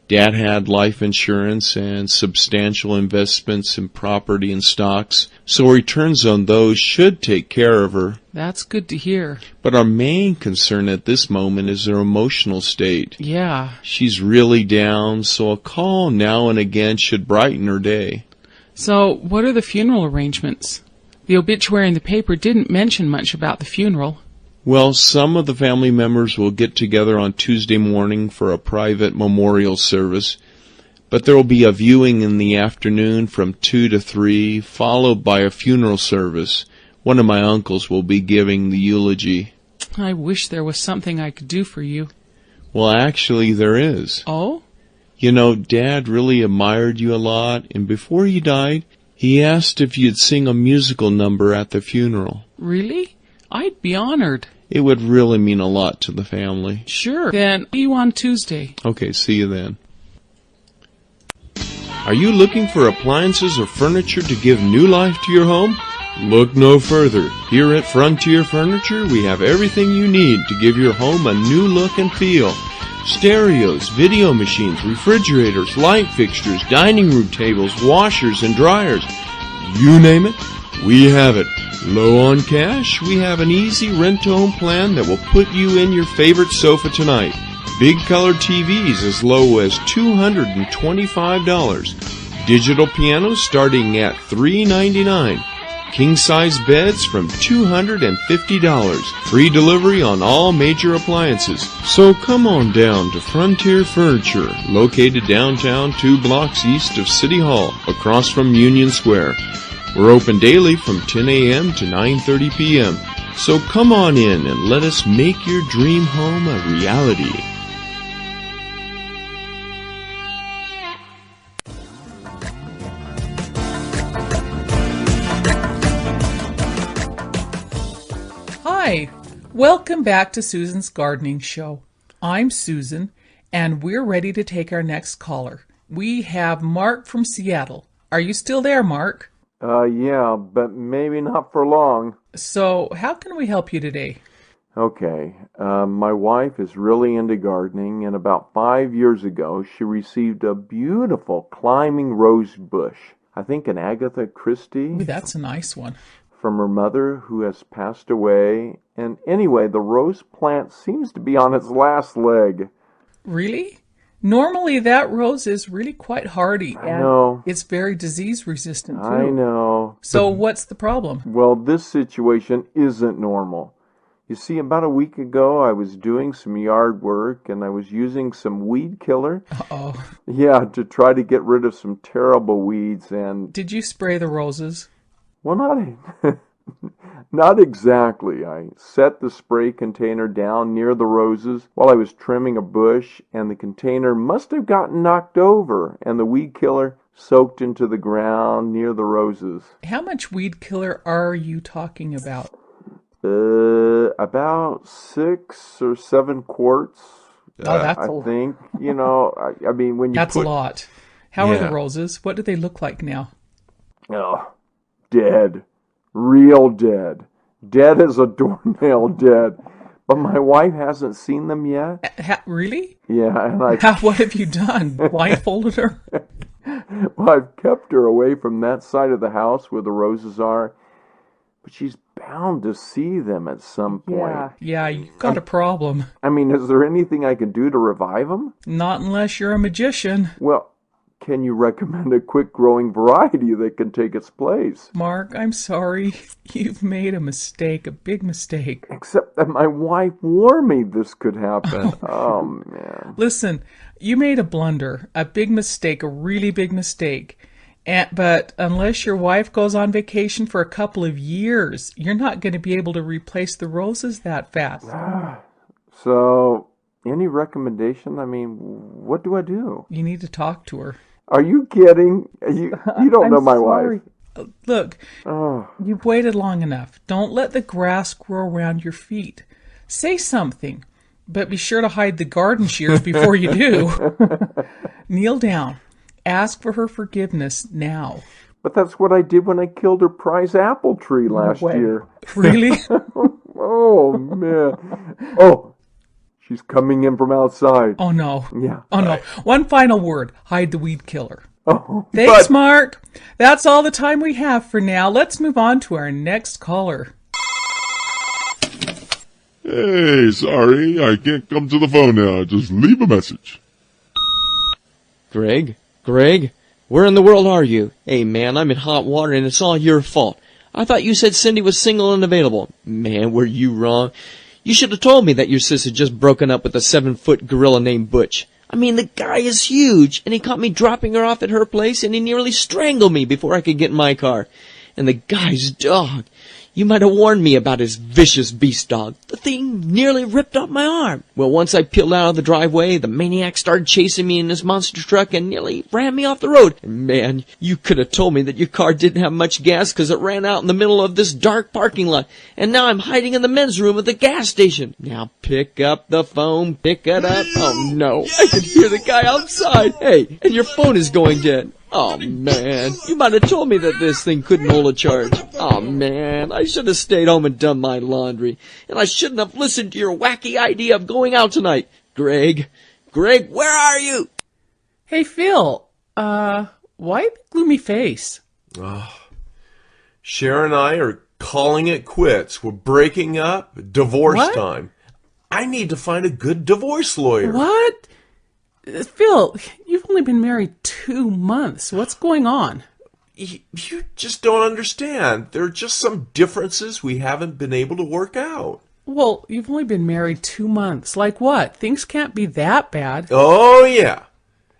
Dad had life insurance and substantial investments in property and stocks, so returns on those should take care of her. That's good to hear. But our main concern at this moment is her emotional state. Yeah. She's really down, so a call now and again should brighten her day. So, what are the funeral arrangements? The obituary in the paper didn't mention much about the funeral. Well, some of the family members will get together on Tuesday morning for a private memorial service, but there will be a viewing in the afternoon from 2 to 3, followed by a funeral service. One of my uncles will be giving the eulogy. I wish there was something I could do for you. Well, actually, there is. Oh? You know, Dad really admired you a lot, and before he died, he asked if you'd sing a musical number at the funeral. Really? I'd be honored. It would really mean a lot to the family. Sure. Then, see you on Tuesday. Okay, see you then. Are you looking for appliances or furniture to give new life to your home? Look no further. Here at Frontier Furniture, we have everything you need to give your home a new look and feel. Stereos, video machines, refrigerators, light fixtures, dining room tables, washers, and dryers. You name it, we have it. Low on cash, we have an easy rent-to-own plan that will put you in your favorite sofa tonight. Big color TVs as low as $225. Digital pianos starting at $399. King-size beds from $250. Free delivery on all major appliances. So come on down to Frontier Furniture, located downtown 2 blocks east of City Hall, across from Union Square. We're open daily from 10 a.m. to 9:30 p.m. So come on in and let us make your dream home a reality. Hi, welcome back to Susan's Gardening Show. I'm Susan, and we're ready to take our next caller. We have Mark from Seattle. Are you still there, Mark? Yeah, but maybe not for long. So, how can we help you today? Okay, my wife is really into gardening, and about 5 years ago, she received a beautiful climbing rose bush. I think an Agatha Christie. Ooh, that's a nice one. From her mother, who has passed away. And anyway, the rose plant seems to be on its last leg. Really? Normally, that rose is really quite hardy. I know. It's very disease resistant, too. I know. So what's the problem? Well, this situation isn't normal. You see, about a week ago, I was doing some yard work, and I was using some weed killer. Uh-oh. Yeah, to try to get rid of some terrible weeds, and... Did you spray the roses? Well, not exactly. I set the spray container down near the roses while I was trimming a bush, and the container must have gotten knocked over, and the weed killer soaked into the ground near the roses. How much weed killer are you talking about? About 6 or 7 quarts. Oh, that's I think. You know, I mean, when you That's put... a lot. How are the roses? What do they look like now? Oh, dead. Real dead. Dead as a doornail dead. But my wife hasn't seen them yet. Really? Yeah, and What have you done? Blindfolded her? Well, I've kept her away from that side of the house where the roses are, but she's bound to see them at some point. Yeah, you've got a problem. I mean, is there anything I can do to revive them? Not unless you're a magician. Well, can you recommend a quick-growing variety that can take its place? Mark, I'm sorry. You've made a mistake, a big mistake. Except that my wife warned me this could happen. Oh, man. Listen, you made a blunder, a big mistake, a really big mistake. But unless your wife goes on vacation for a couple of years, you're not going to be able to replace the roses that fast. So, any recommendation? I mean, what do I do? You need to talk to her. Are you kidding? You don't know my sorry. wife. Look, you've waited long enough. Don't let the grass grow around your feet. Say something, but be sure to hide the garden shears before you do. Kneel down. Ask for her forgiveness now. But that's what I did when I killed her prize apple tree last year. Really? Oh, man. Oh, she's coming in from outside. Oh, no. Yeah. Oh, no. One final word. Hide the weed killer. Oh, Thanks, Mark. That's all the time we have for now. Let's move on to our next caller. Hey, sorry, I can't come to the phone now. Just leave a message. Greg? Greg? Where in the world are you? Hey, man, I'm in hot water and it's all your fault. I thought you said Cindy was single and available. Man, were you wrong. You should have told me that your sis had just broken up with a 7-foot gorilla named Butch. I mean, the guy is huge, and he caught me dropping her off at her place, and he nearly strangled me before I could get in my car. And the guy's dog. You might have warned me about his vicious beast dog. The thing nearly ripped off my arm. Well, once I peeled out of the driveway, the maniac started chasing me in his monster truck and nearly ran me off the road. And man, you could have told me that your car didn't have much gas because it ran out in the middle of this dark parking lot. And now I'm hiding in the men's room at the gas station. Now pick up the phone, pick it up. Oh no, I can hear the guy outside. Hey, and your phone is going dead. Oh, man. You might have told me that this thing couldn't hold a charge. Oh, man. I should have stayed home and done my laundry. And I shouldn't have listened to your wacky idea of going out tonight. Greg, where are you? Hey, Phil. Why the gloomy face? Cher and I are calling it quits. We're breaking up. Divorce time. I need to find a good divorce lawyer. What? Phil, you've only been married 2 months. What's going on? You just don't understand. There are just some differences we haven't been able to work out. Well, you've only been married 2 months. Like what? Things can't be that bad. Oh, yeah.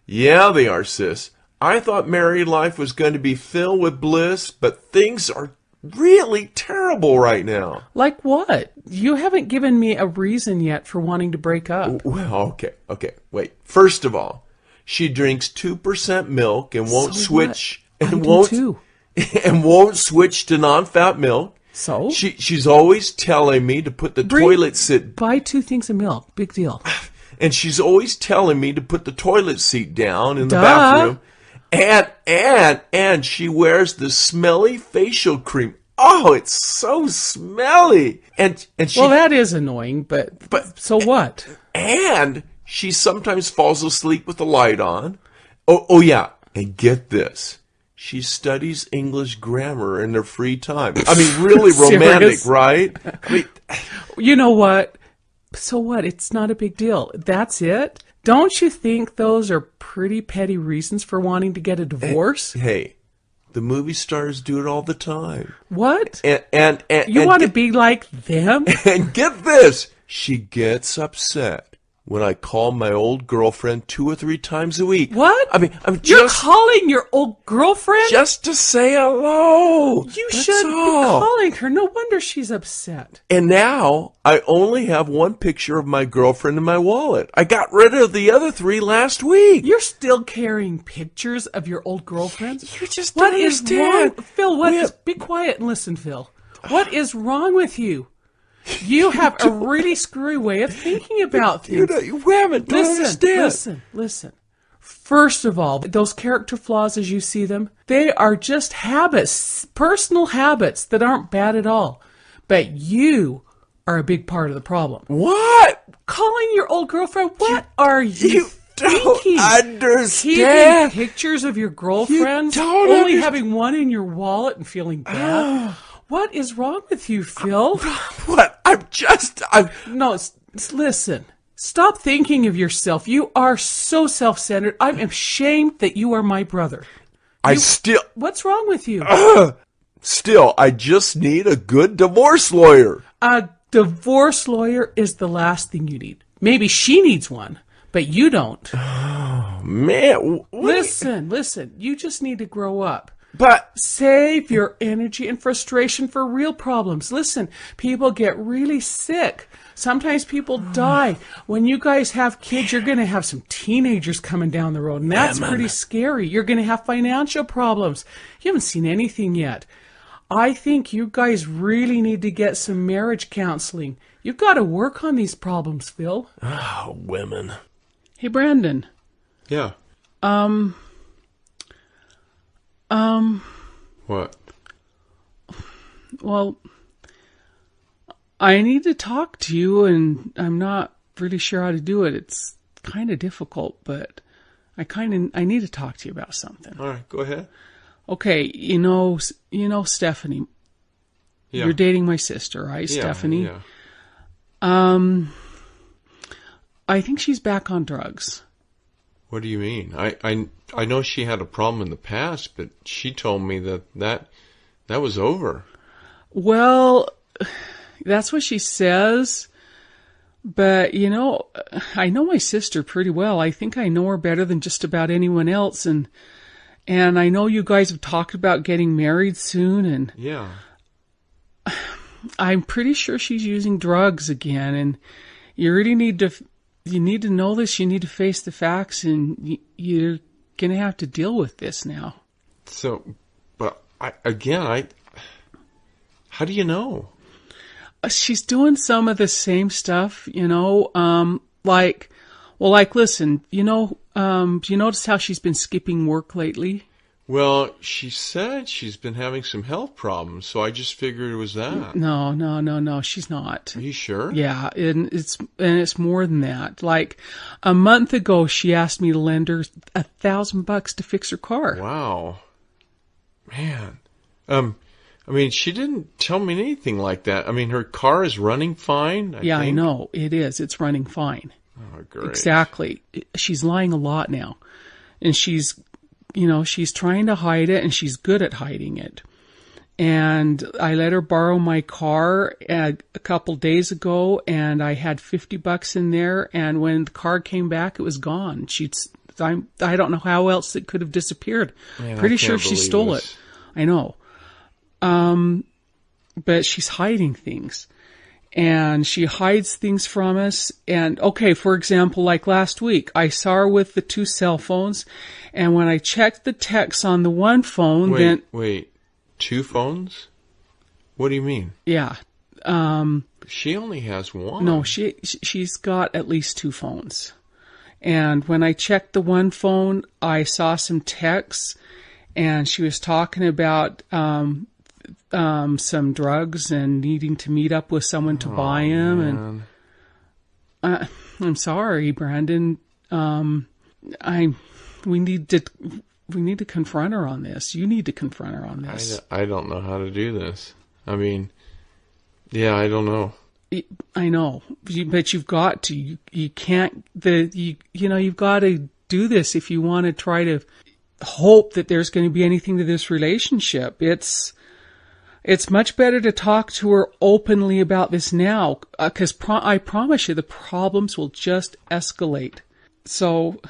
Yeah, they are, sis. I thought married life was going to be filled with bliss, but things are really terrible right now. Like what? You haven't given me a reason yet for wanting to break up. Well, okay. Wait. First of all, she drinks 2% milk and won't switch and won't switch to non-fat milk. So? She's always telling me to put the toilet seat. Buy 2 things of milk. Big deal. And she's always telling me to put the toilet seat down in the bathroom. And she wears the smelly facial cream. Oh, it's so smelly. And she, well, that is annoying, but so what? And she sometimes falls asleep with the light on. Oh yeah. And get this. She studies English grammar in her free time. I mean, really romantic, right? I mean, you know what? So what? It's not a big deal. That's it? Don't you think those are pretty petty reasons for wanting to get a divorce? Hey, the movie stars do it all the time. What? And you want to be like them? And get this, she gets upset when I call my old girlfriend 2 or 3 times a week. What? I mean, you're calling your old girlfriend? Just to say hello. You shouldn't be calling her. No wonder she's upset. And now I only have 1 picture of my girlfriend in my wallet. I got rid of the other 3 last week. You're still carrying pictures of your old girlfriends? You just what don't is understand. wrong? Phil, be quiet and listen, Phil. What is wrong with you? You have a really screwy way of thinking about things. You haven't. Listen. First of all, those character flaws as you see them, they are just habits, personal habits that aren't bad at all. But you are a big part of the problem. What? Calling your old girlfriend? What are you thinking? understand. Taking pictures of your girlfriends, don't only understand. having one in your wallet and feeling bad. What is wrong with you, Phil? What? No, listen. Stop thinking of yourself. You are so self-centered. I'm ashamed that you are my brother. What's wrong with you? Still, I just need a good divorce lawyer. A divorce lawyer is the last thing you need. Maybe she needs one, but you don't. Oh, man. Listen. You just need to grow up. But save your energy and frustration for real problems. Listen, people get really sick. Sometimes people die. When you guys have kids, you're going to have some teenagers coming down the road, and that's pretty scary. You're going to have financial problems. You haven't seen anything yet. I think you guys really need to get some marriage counseling. You've got to work on these problems, Phil. Oh, women. Hey, Brandon. Yeah. What? Well, I need to talk to you, and I'm not really sure how to do it. It's kind of difficult, but I need to talk to you about something. All right, go ahead. Okay, you know Stephanie. Yeah. You're dating my sister, right, Yeah, Stephanie? yeah. I think she's back on drugs. What do you mean? I know she had a problem in the past, but she told me that was over. Well, that's what she says. But, I know my sister pretty well. I think I know her better than just about anyone else. And I know you guys have talked about getting married soon. And yeah, I'm pretty sure she's using drugs again. And you really need to know this. You need to face the facts. And you're going to have to deal with this now. So, but how do you know? She's doing some of the same stuff, listen, do you notice how she's been skipping work lately? Well, she said she's been having some health problems, so I just figured it was that. No, she's not. Are you sure? Yeah, and it's more than that. Like, a month ago, she asked me to lend her $1,000 to fix her car. Wow. Man. She didn't tell me anything like that. Her car is running fine, I think. I know. It is. It's running fine. Oh, great. Exactly. She's lying a lot now. And she's trying to hide it, and she's good at hiding it. And I let her borrow my car a couple days ago, and I had $50 in there, and when the car came back, it was gone. I don't know how else it could have disappeared. Man, Pretty sure she stole it. I know. But she's hiding things, and she hides things from us. And okay, for example, like last week, I saw her with the 2 cell phones, and when I checked the texts on the one phone, Wait, 2 phones? What do you mean? Yeah. She only has one. No, she's got at least 2 phones. And when I checked the one phone, I saw some texts, and she was talking about some drugs and needing to meet up with someone to buy them. Man. And I'm sorry, Brandon. We need to confront her on this. You need to confront her on this. I don't know how to do this. I don't know. I know, but you've got to. You can't. You've got to do this if you want to try to hope that there's going to be anything to this relationship. It's much better to talk to her openly about this now, because I promise you the problems will just escalate. So,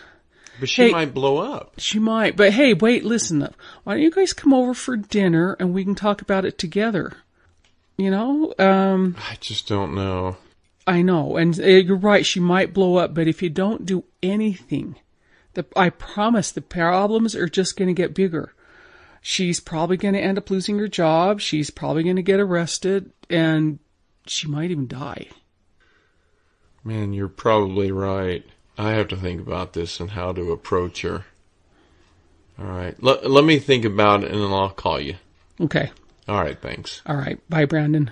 but she might blow up. She might. But hey, wait, listen. Why don't you guys come over for dinner and we can talk about it together? I just don't know. I know, and you're right. She might blow up, but if you don't do anything, I promise the problems are just going to get bigger. She's probably going to end up losing her job. She's probably going to get arrested, and she might even die. Man, you're probably right. I have to think about this and how to approach her. All right. Let me think about it, and then I'll call you. Okay. All right, thanks. All right. Bye, Brandon.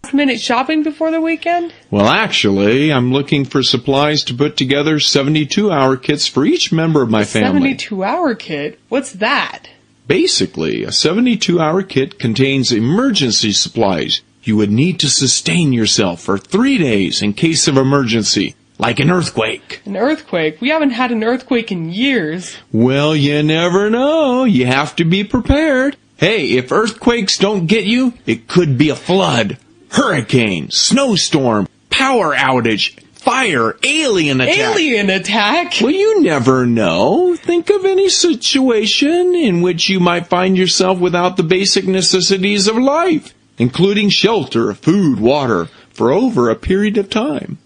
Last-minute shopping before the weekend? Well, actually, I'm looking for supplies to put together 72-hour kits for each member of my family. 72-hour kit? What's that? Basically, a 72-hour kit contains emergency supplies you would need to sustain yourself for 3 days in case of emergency, like an earthquake. An earthquake? We haven't had an earthquake in years. Well, you never know. You have to be prepared. Hey, if earthquakes don't get you, it could be a flood, hurricane, snowstorm, power outage, fire, alien attack. Alien attack? Well, you never know. Think of any situation in which you might find yourself without the basic necessities of life, including shelter, food, water, for over a period of time.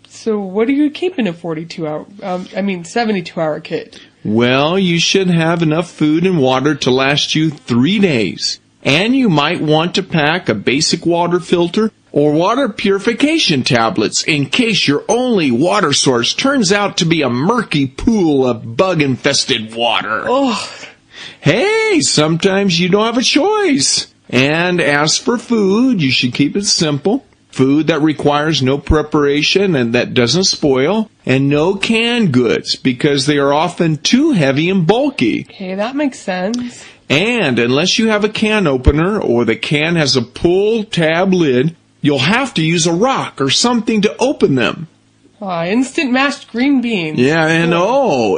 So what are you keeping a 72-hour kit? Well, you should have enough food and water to last you 3 days. And you might want to pack a basic water filter or water purification tablets in case your only water source turns out to be a murky pool of bug-infested water. Oh. Hey, sometimes you don't have a choice. And as for food, you should keep it simple. Food that requires no preparation and that doesn't spoil, and no canned goods because they are often too heavy and bulky. Okay, that makes sense. And unless you have a can opener or the can has a pull tab lid, you'll have to use a rock or something to open them. Instant mashed green beans. Yeah, and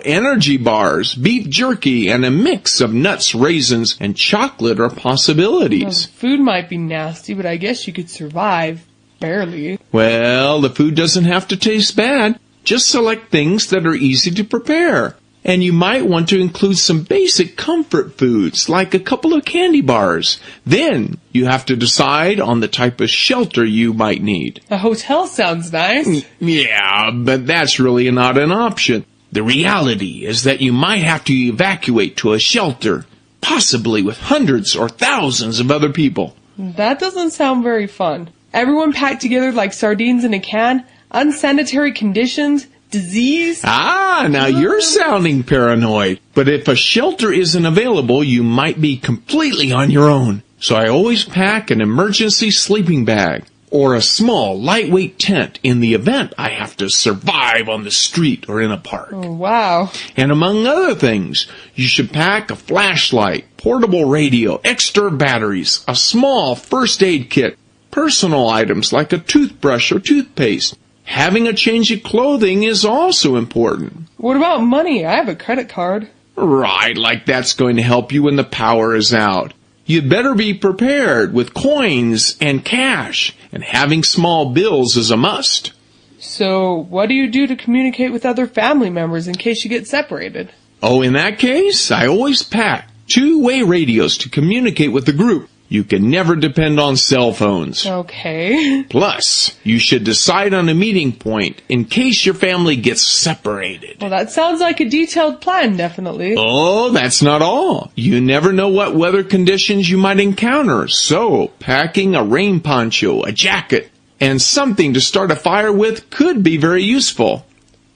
energy bars, beef jerky, and a mix of nuts, raisins, and chocolate are possibilities. Food might be nasty, but I guess you could survive. Barely. Well, the food doesn't have to taste bad. Just select things that are easy to prepare. And you might want to include some basic comfort foods, like a couple of candy bars. Then you have to decide on the type of shelter you might need. A hotel sounds nice. Yeah, but that's really not an option. The reality is that you might have to evacuate to a shelter, possibly with hundreds or thousands of other people. That doesn't sound very fun. Everyone packed together like sardines in a can, unsanitary conditions, disease. Now you're sounding paranoid. But if a shelter isn't available, you might be completely on your own. So I always pack an emergency sleeping bag or a small, lightweight tent in the event I have to survive on the street or in a park. Oh, wow. And among other things, you should pack a flashlight, portable radio, extra batteries, a small first aid kit, personal items like a toothbrush or toothpaste. Having a change of clothing is also important. What about money? I have a credit card. Right, like that's going to help you when the power is out. You'd better be prepared with coins and cash, and having small bills is a must. So, what do you do to communicate with other family members in case you get separated? Oh, in that case, I always pack two-way radios to communicate with the group. You can never depend on cell phones. Okay. Plus, you should decide on a meeting point in case your family gets separated. Well, that sounds like a detailed plan, definitely. Oh, that's not all. You never know what weather conditions you might encounter. So, packing a rain poncho, a jacket, and something to start a fire with could be very useful.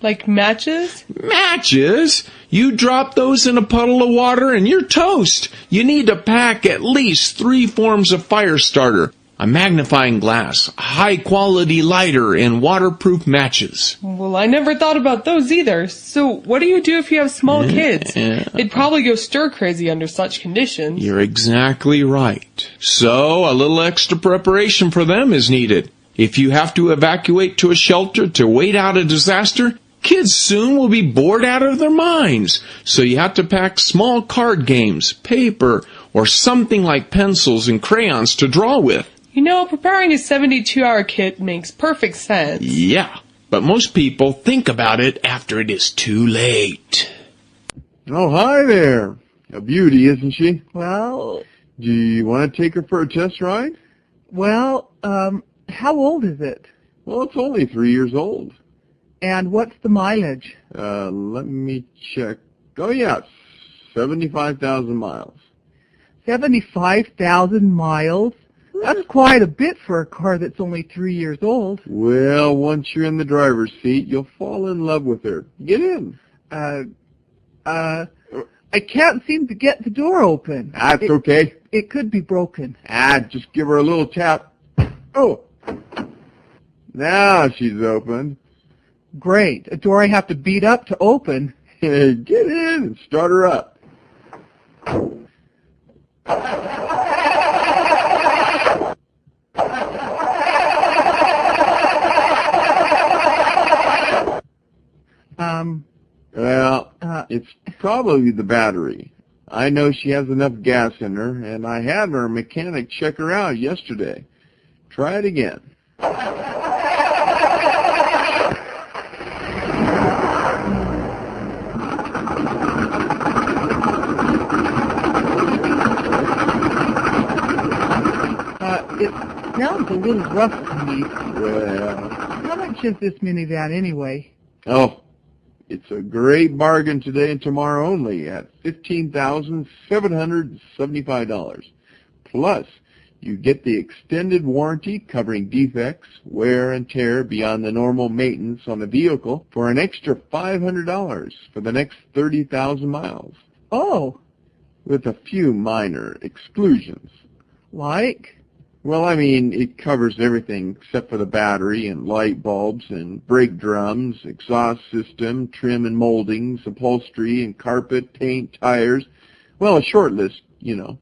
Like matches? Matches? You drop those in a puddle of water and you're toast. You need to pack at least 3 forms of fire starter, a magnifying glass, a high-quality lighter, and waterproof matches. Well, I never thought about those either. So what do you do if you have small kids? They'd probably go stir-crazy under such conditions. You're exactly right. So a little extra preparation for them is needed. If you have to evacuate to a shelter to wait out a disaster, kids soon will be bored out of their minds, so you have to pack small card games, paper, or something like pencils and crayons to draw with. You know, preparing a 72-hour kit makes perfect sense. Yeah, but most people think about it after it is too late. Oh, hi there. A beauty, isn't she? Well... Do you want to take her for a test ride? Well, how old is it? Well, it's only 3 years old. And what's the mileage? Let me check. Oh, yeah, 75,000 miles. 75,000 miles? That's quite a bit for a car that's only 3 years old. Well, once you're in the driver's seat, you'll fall in love with her. Get in. I can't seem to get the door open. That's okay. It could be broken. Just give her a little tap. Oh, now she's opened. Great. A door I have to beat up to open. Get in and start her up. Well, it's probably the battery. I know she has enough gas in her, and I had our mechanic check her out yesterday. Try it again. It sounds a little rough to me. Well, How much is this minivan anyway? oh, it's a great bargain today and tomorrow only at $15,775. Plus, you get the extended warranty covering defects, wear, and tear beyond the normal maintenance on the vehicle for an extra $500 for the next 30,000 miles. Oh. With a few minor exclusions. Like? Well, I mean, it covers everything except for the battery and light bulbs and brake drums, exhaust system, trim and moldings, upholstery and carpet, paint, tires. Well, a short list, you know.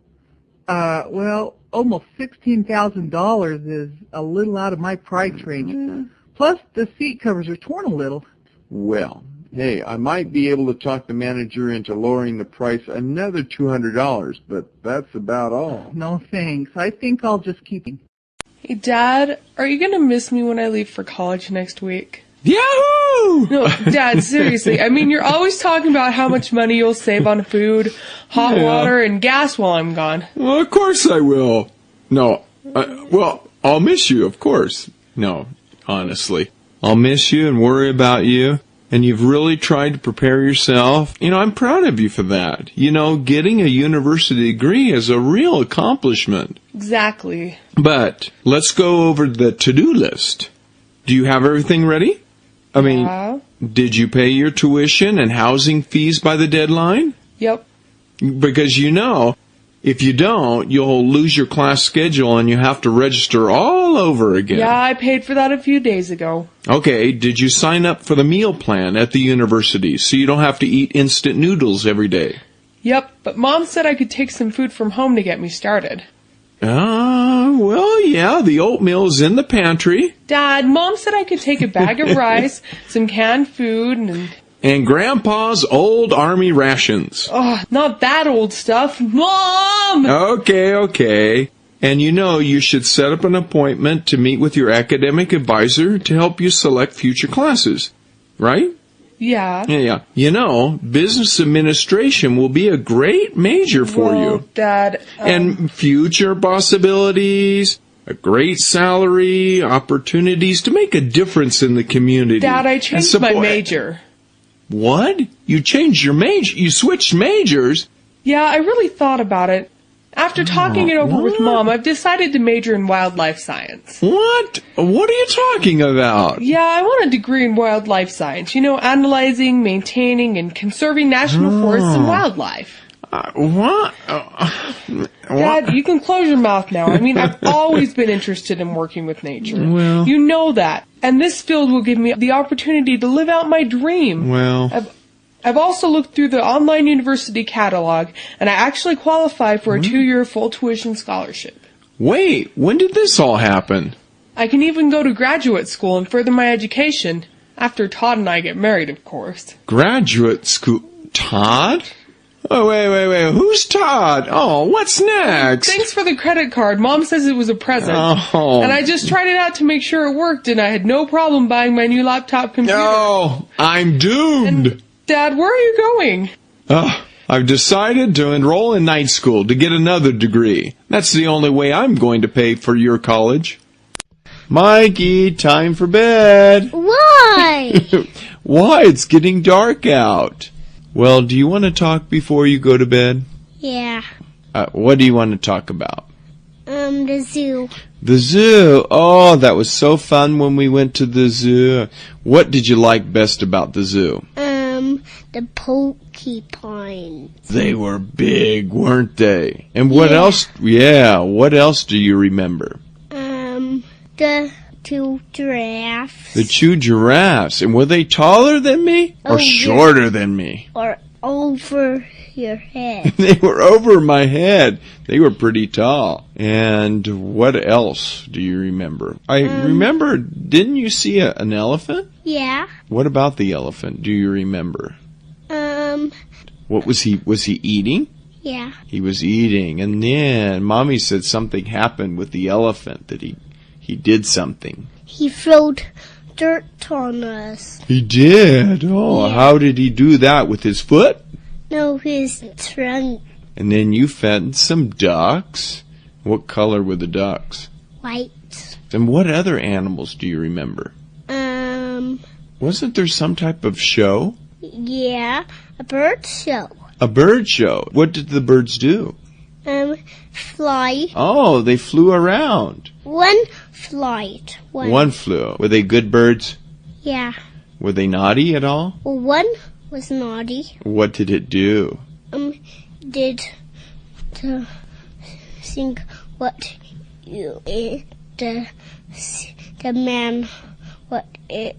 Well, almost $16,000 is a little out of my price range. Plus, the seat covers are torn a little. Well, hey, I might be able to talk the manager into lowering the price another $200, but that's about all. No thanks. I think I'll just keep it. Hey, Dad, are you going to miss me when I leave for college next week? Yahoo! No, Dad, seriously. I mean, you're always talking about how much money you'll save on food, hot water, and gas while I'm gone. Well, of course I will. No, well, I'll miss you, of course. No, honestly. I'll miss you and worry about you. And you've really tried to prepare yourself. You know, I'm proud of you for that. You know, getting a university degree is a real accomplishment. Exactly. But let's go over the to-do list. Do you have everything ready? I mean, did you pay your tuition and housing fees by the deadline? Yep. Because you know, if you don't, you'll lose your class schedule and you have to register all over again. Yeah, I paid for that a few days ago. Okay, did you sign up for the meal plan at the university so you don't have to eat instant noodles every day? Yep, but Mom said I could take some food from home to get me started. Well, yeah, the oatmeal's in the pantry. Dad, Mom said I could take a bag of rice, some canned food, and Grandpa's old army rations. Oh, not that old stuff. Mom! Okay. And you know you should set up an appointment to meet with your academic advisor to help you select future classes, right? Yeah. Yeah. You know, business administration will be a great major for you. Dad. And future possibilities, a great salary, opportunities to make a difference in the community. Dad, I changed my major. What? You changed your major? You switched majors? Yeah, I really thought about it. After talking it over with Mom, I've decided to major in wildlife science. What? What are you talking about? Yeah, I want a degree in wildlife science. You know, analyzing, maintaining, and conserving national forests and wildlife. What? Dad, you can close your mouth now. I mean, I've always been interested in working with nature. Well, you know that. And this field will give me the opportunity to live out my dream. Well, I've also looked through the online university catalog, and I actually qualify for a 2-year full tuition scholarship. Wait, when did this all happen? I can even go to graduate school and further my education. After Todd and I get married, of course. Graduate school? Todd? Oh, wait. Who's Todd? Oh, what's next? Thanks for the credit card. Mom says it was a present. Oh. And I just tried it out to make sure it worked, and I had no problem buying my new laptop computer. No, I'm doomed. Dad, where are you going? I've decided to enroll in night school to get another degree. That's the only way I'm going to pay for your college. Mikey, time for bed. Why? Why? It's getting dark out. Well, do you want to talk before you go to bed? Yeah. What do you want to talk about? The zoo. The zoo? Oh, that was so fun when we went to the zoo. What did you like best about the zoo? The porcupines. They were big, weren't they? And what else? Yeah, what else do you remember? The 2 giraffes. The 2 giraffes. And were they taller than me? Or shorter than me? Or over your head. They were over my head. They were pretty tall. And what else do you remember? I remember, didn't you see an elephant? Yeah. What about the elephant? Do you remember? What was he eating? Yeah. He was eating. And then Mommy said something happened with the elephant, that he did something. He throwed dirt on us. He did? Oh, yeah. How did he do that? With his foot? No, his trunk. And then you fed some ducks. What color were the ducks? White. And what other animals do you remember? Wasn't there some type of show? Yeah, a bird show. A bird show. What did the birds do? Fly. Oh, they flew around. One flight. One flew. Were they good birds? Yeah. Were they naughty at all? Well, one was naughty. What did it do? Did to think what you the man what it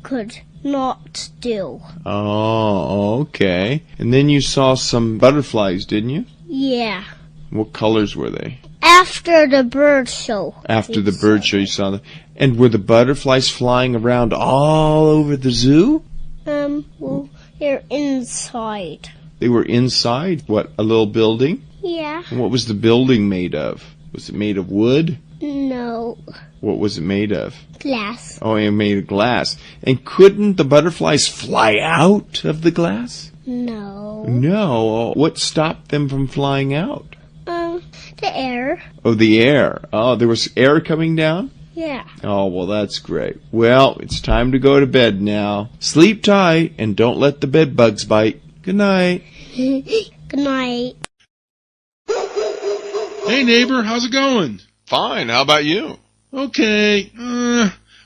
could not do. Oh, okay. And then you saw some butterflies, didn't you? Yeah. What colors were they? After the bird show. After the bird show, you saw them. And were the butterflies flying around all over the zoo? Well, they're inside. They were inside? What, a little building? Yeah. And what was the building made of? Was it made of wood? No. What was it made of? Glass. Oh, it made of glass. And couldn't the butterflies fly out of the glass? No. No. What stopped them from flying out? The air. Oh, the air. Oh, there was air coming down? Yeah. Oh, well, that's great. Well, it's time to go to bed now. Sleep tight and don't let the bed bugs bite. Good night. Good night. Hey, neighbor, how's it going? Fine. How about you? Okay.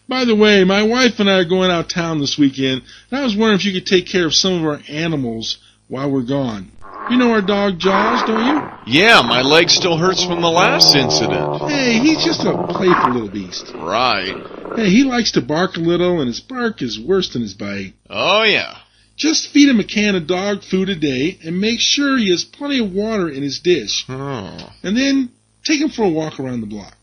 By the way, my wife and I are going out of town this weekend, and I was wondering if you could take care of some of our animals while we're gone. You know our dog Jaws, don't you? Yeah, my leg still hurts from the last incident. Hey, he's just a playful little beast. Right. Hey, he likes to bark a little, and his bark is worse than his bite. Oh, yeah. Just feed him a can of dog food a day, and make sure he has plenty of water in his dish. Oh. And then take him for a walk around the block.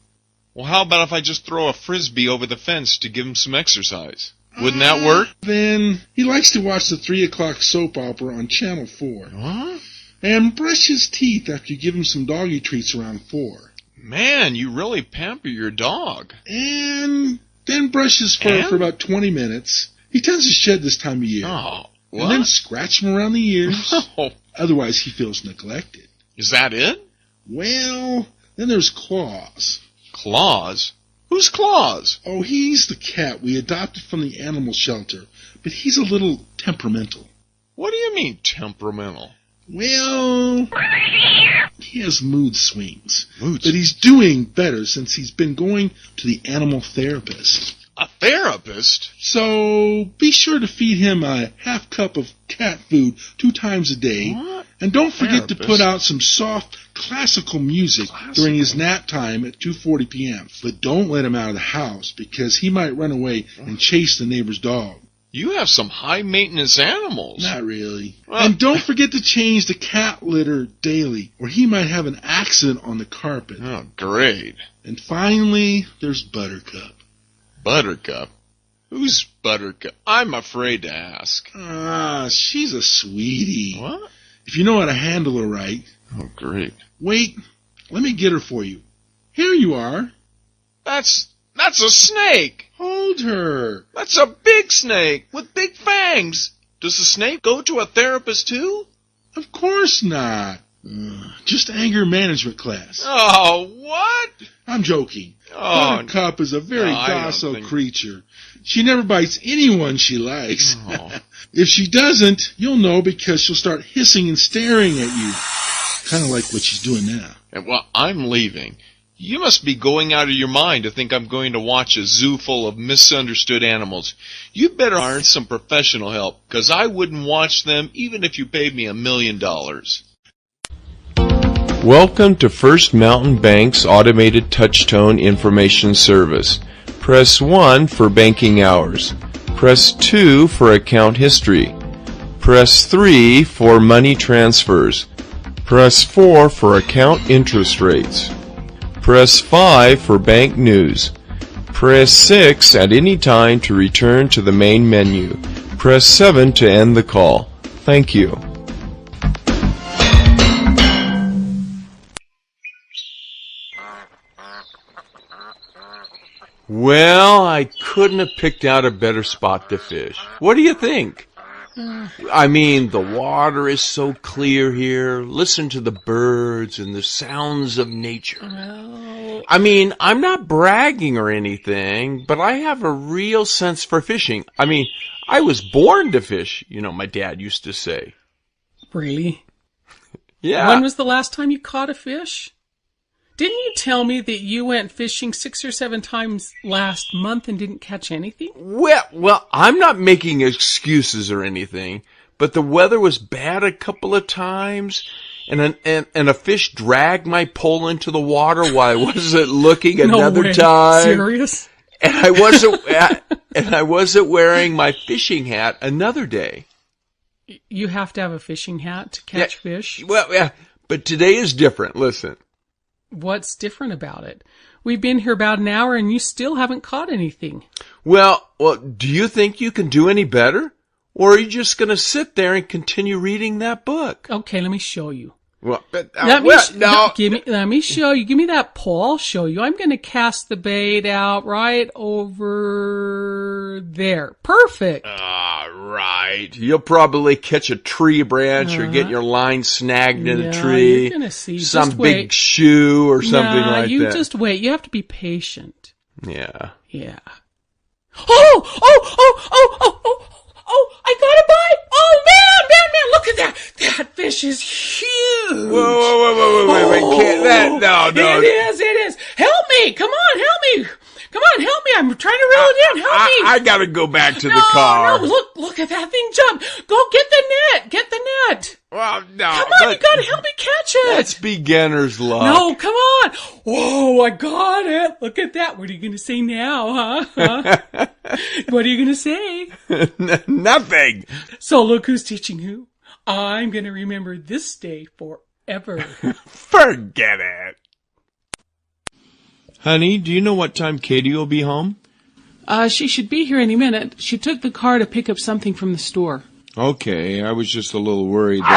Well, how about if I just throw a frisbee over the fence to give him some exercise? Wouldn't that work? Then he likes to watch the 3 o'clock soap opera on Channel 4. What? And brush his teeth after you give him some doggy treats around 4. Man, you really pamper your dog. And then brush his fur for about 20 minutes. He tends to shed this time of year. Oh, what? And then scratch him around the ears. Oh. Otherwise, he feels neglected. Is that it? Well, then there's Claus. Claus? Who's Claus? Oh, he's the cat we adopted from the animal shelter, but he's a little temperamental. What do you mean, temperamental? Well, he has mood swings. But he's doing better since he's been going to the animal therapist. A therapist? So be sure to feed him a half cup of cat food 2 times a day. What? And don't forget to put out some soft classical music during his nap time at 2:40 p.m. But don't let him out of the house because he might run away and chase the neighbor's dog. You have some high-maintenance animals. Not really. And don't forget to change the cat litter daily, or he might have an accident on the carpet. Oh, great. And finally, there's Buttercup. Buttercup? Who's Buttercup? I'm afraid to ask. She's a sweetie. What? If you know how to handle her right. Oh, great. Wait, let me get her for you. Here you are. That's a snake. Hold her. That's a big snake with big fangs. Does the snake go to a therapist too? Of course not. Just anger management class. Oh, what? I'm joking. Oh, Buttercup is a very docile creature. She never bites anyone she likes. Oh. If she doesn't, you'll know because she'll start hissing and staring at you. Kind of like what she's doing now. Well, I'm leaving. You must be going out of your mind to think I'm going to watch a zoo full of misunderstood animals. You'd better hire some professional help, because I wouldn't watch them even if you paid me $1 million. Welcome to First Mountain Bank's automated touch-tone information service. Press 1 for banking hours. Press 2 for account history. Press 3 for money transfers. Press 4 for account interest rates. Press 5 for bank news. Press 6 at any time to return to the main menu. Press 7 to end the call. Thank you. Well, I couldn't have picked out a better spot to fish. What do you think? I mean, the water is so clear here. Listen to the birds and the sounds of nature. I mean, I'm not bragging or anything, but I have a real sense for fishing. I mean, I was born to fish, my dad used to say. Really? Yeah. When was the last time you caught a fish? Didn't you tell me that you went fishing 6 or 7 times last month and didn't catch anything? Well, I'm not making excuses or anything, but the weather was bad a couple of times, and a fish dragged my pole into the water while I wasn't looking another way. time. Serious? And I wasn't wearing my fishing hat another day. You have to have a fishing hat to catch fish? Well, yeah, but today is different. Listen. What's different about it? We've been here about an hour and you still haven't caught anything. Well, do you think you can do any better? Or are you just going to sit there and continue reading that book? Okay, let me show you. Well, let me show you. Give me that pole. I'll show you. I'm going to cast the bait out right over there. Perfect. Right. You'll probably catch a tree branch or get your line snagged in a tree. You're gonna see. Some just wait. big shoe or something like you that. Just wait. You have to be patient. Yeah. Yeah. Oh, I got a bite. Oh, man, look at that. That fish is huge. Whoa, wait. No. It is. Help me. Come on, help me. I'm trying to reel it in. Help me. I gotta go back to the car. No, look at that thing jump. Go get the net. Well, no. Come on, you gotta help me catch it. That's beginner's luck. No, come on. Whoa, I got it. Look at that. What are you gonna say now, huh? What are you gonna say? Nothing. So look who's teaching who. I'm gonna remember this day forever. Forget it. Honey, do you know what time Katie will be home? She should be here any minute. She took the car to pick up something from the store. Okay, I was just a little worried Man,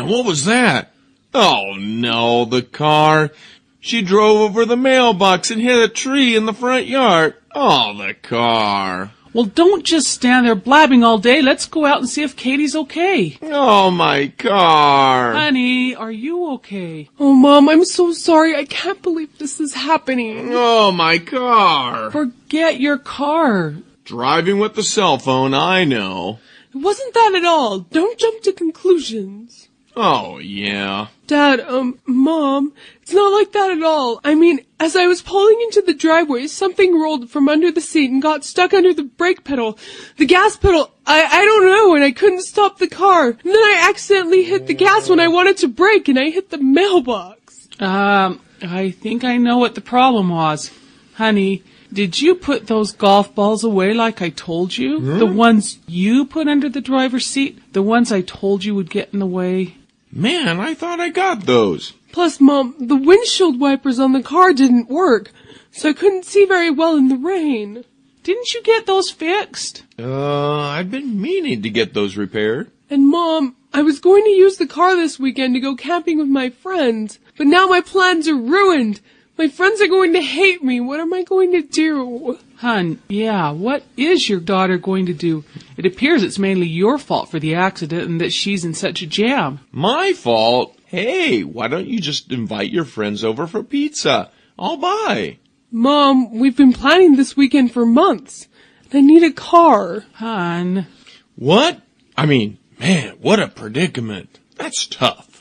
what was that? Oh no, the car. She drove over the mailbox and hit a tree in the front yard. Oh, the car. Well, don't just stand there blabbing all day. Let's go out and see if Katie's okay. Oh, my car. Honey, are you okay? Oh, Mom, I'm so sorry. I can't believe this is happening. Oh, my car. Forget your car. Driving with the cell phone, I know. It wasn't that at all. Don't jump to conclusions. Oh, yeah. Dad, Mom, it's not like that at all. I mean, as I was pulling into the driveway, something rolled from under the seat and got stuck under the brake pedal. The gas pedal, I don't know, and I couldn't stop the car. And then I accidentally hit the gas when I wanted to brake, and I hit the mailbox. I think I know what the problem was. Honey, did you put those golf balls away like I told you? The ones you put under the driver's seat? The ones I told you would get in the way? Man, I thought I got those. Plus, Mom, the windshield wipers on the car didn't work, so I couldn't see very well in the rain. Didn't you get those fixed? I've been meaning to get those repaired. And Mom, I was going to use the car this weekend to go camping with my friends, but now my plans are ruined. My friends are going to hate me. What am I going to do? Hun, yeah, what is your daughter going to do? It appears it's mainly your fault for the accident and that she's in such a jam. My fault? Hey, why don't you just invite your friends over for pizza? I'll buy. Mom, we've been planning this weekend for months. I need a car. Hun. What? I mean, man, what a predicament. That's tough.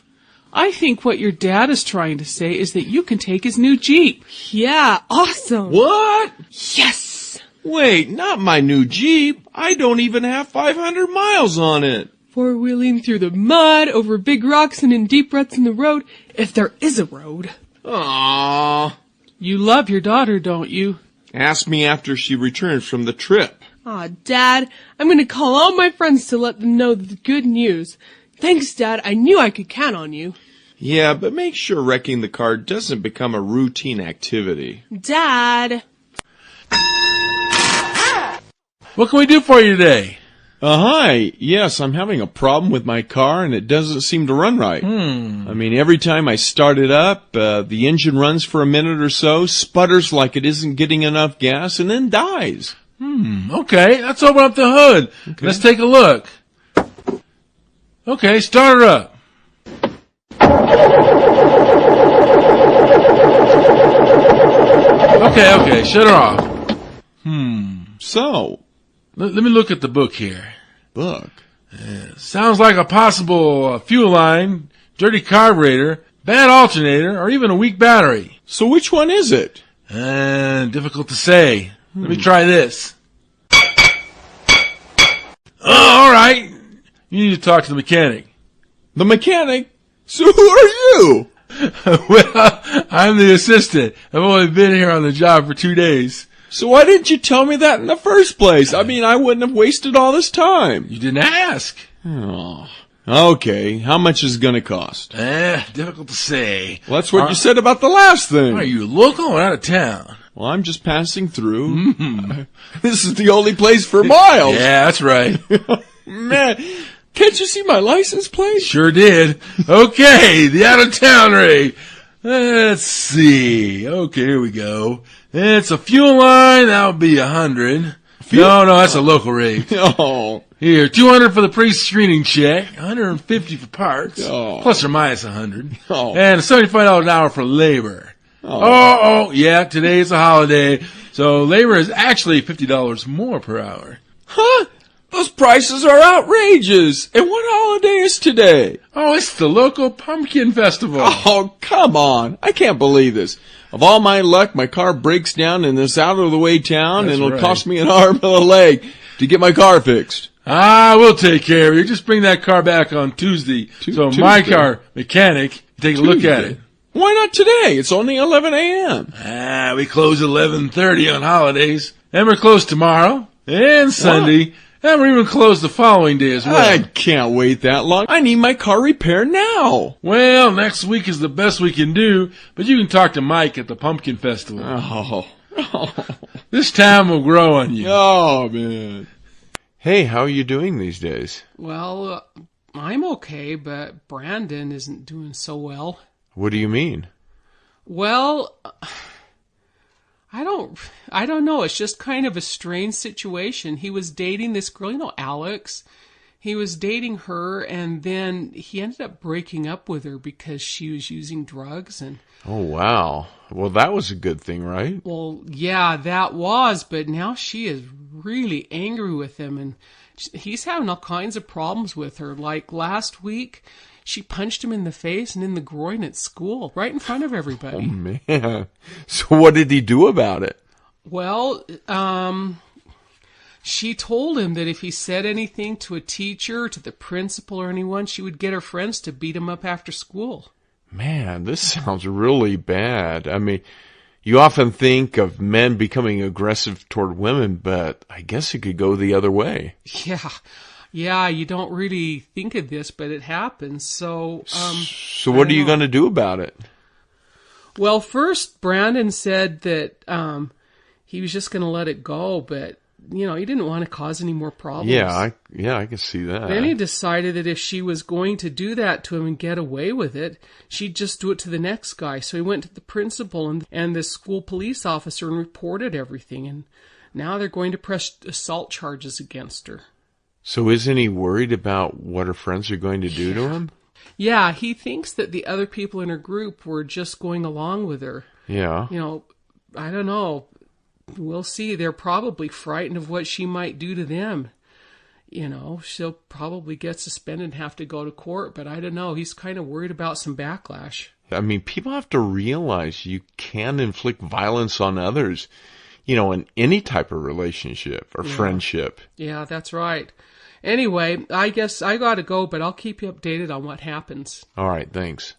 I think what your dad is trying to say is that you can take his new Jeep. Yeah, awesome. What? Yes. Wait, not my new Jeep. I don't even have 500 miles on it. four-wheeling through the mud, over big rocks and in deep ruts in the road, if there is a road. Aww. You love your daughter, don't you? Ask me after she returns from the trip. Aw, Dad, I'm going to call all my friends to let them know the good news. Thanks, Dad. I knew I could count on you. Yeah, but make sure wrecking the car doesn't become a routine activity. Dad. What can we do for you today? Hi. Yes, I'm having a problem with my car and it doesn't seem to run right. I mean, every time I start it up, the engine runs for a minute or so, sputters like it isn't getting enough gas, and then dies. Okay, let's open up the hood. Okay. Let's take a look. Okay, start her up. Okay, shut her off. So? Let me look at the book here. Book? Sounds like a possible fuel line, dirty carburetor, bad alternator, or even a weak battery. So which one is it? Difficult to say. Let me try this. Oh, all right. You need to talk to the mechanic. The mechanic? So who are you? Well, I'm the assistant. I've only been here on the job for 2 days. So why didn't you tell me that in the first place? I mean, I wouldn't have wasted all this time. You didn't ask. Oh. Okay, how much is it going to cost? Difficult to say. Well, that's what you said about the last thing. Are you local or out of town? Well, I'm just passing through. This is the only place for miles. Yeah, that's right. Man, can't you see my license plate? Sure did. Okay, the out-of-town rate. Let's see. Okay, here we go. It's a fuel line. That would be 100. No, that's a local rate. Oh. Here, 200 for the pre-screening check, 150 for parts, Oh. plus or minus 100, Oh. and $75 an hour for labor. Yeah, today's a holiday, so labor is actually $50 more per hour. Huh? Those prices are outrageous. And what holiday is today? Oh, it's the local pumpkin festival. Oh, come on. I can't believe this. Of all my luck, my car breaks down in this out-of-the-way town, That's and it'll right. cost me an arm and a leg to get my car fixed. We'll take care of you. Just bring that car back on Tuesday. So my Tuesday? car mechanic can take a look at it. Why not today? It's only 11 a.m. We close at 11:30 on holidays. And we're closed tomorrow and Sunday. And we're even closed the following day as well. I can't wait that long. I need my car repaired now. Well, next week is the best we can do, but you can talk to Mike at the Pumpkin Festival. Oh. This town will grow on you. Oh, man. Hey, how are you doing these days? Well, I'm okay, but Brandon isn't doing so well. What do you mean? Well, I don't know. It's just kind of a strange situation. He was dating this girl, Alex. He was dating her, and then he ended up breaking up with her because she was using drugs. And Oh, wow. Well, that was a good thing, right? well, yeah, that was, but now she is really angry with him, and he's having all kinds of problems with her. Like last week, she punched him in the face and in the groin at school, right in front of everybody. Oh, man. So what did he do about it? Well, she told him that if he said anything to a teacher, to the principal or anyone, she would get her friends to beat him up after school. Man, this sounds really bad. I mean, you often think of men becoming aggressive toward women, but I guess it could go the other way. Yeah, you don't really think of this, but it happens. So What are you going to do about it? Well, first, Brandon said that he was just going to let it go, but, he didn't want to cause any more problems. Yeah, I can see that. Then he decided that if she was going to do that to him and get away with it, she'd just do it to the next guy. So he went to the principal and the school police officer and reported everything. And now they're going to press assault charges against her. So isn't he worried about what her friends are going to do to him? Yeah, he thinks that the other people in her group were just going along with her. Yeah. I don't know. We'll see. They're probably frightened of what she might do to them. She'll probably get suspended and have to go to court, but I don't know. He's kind of worried about some backlash. I mean, people have to realize you can inflict violence on others, in any type of relationship or friendship. Yeah, that's right. Anyway, I guess I gotta go, but I'll keep you updated on what happens. All right, thanks.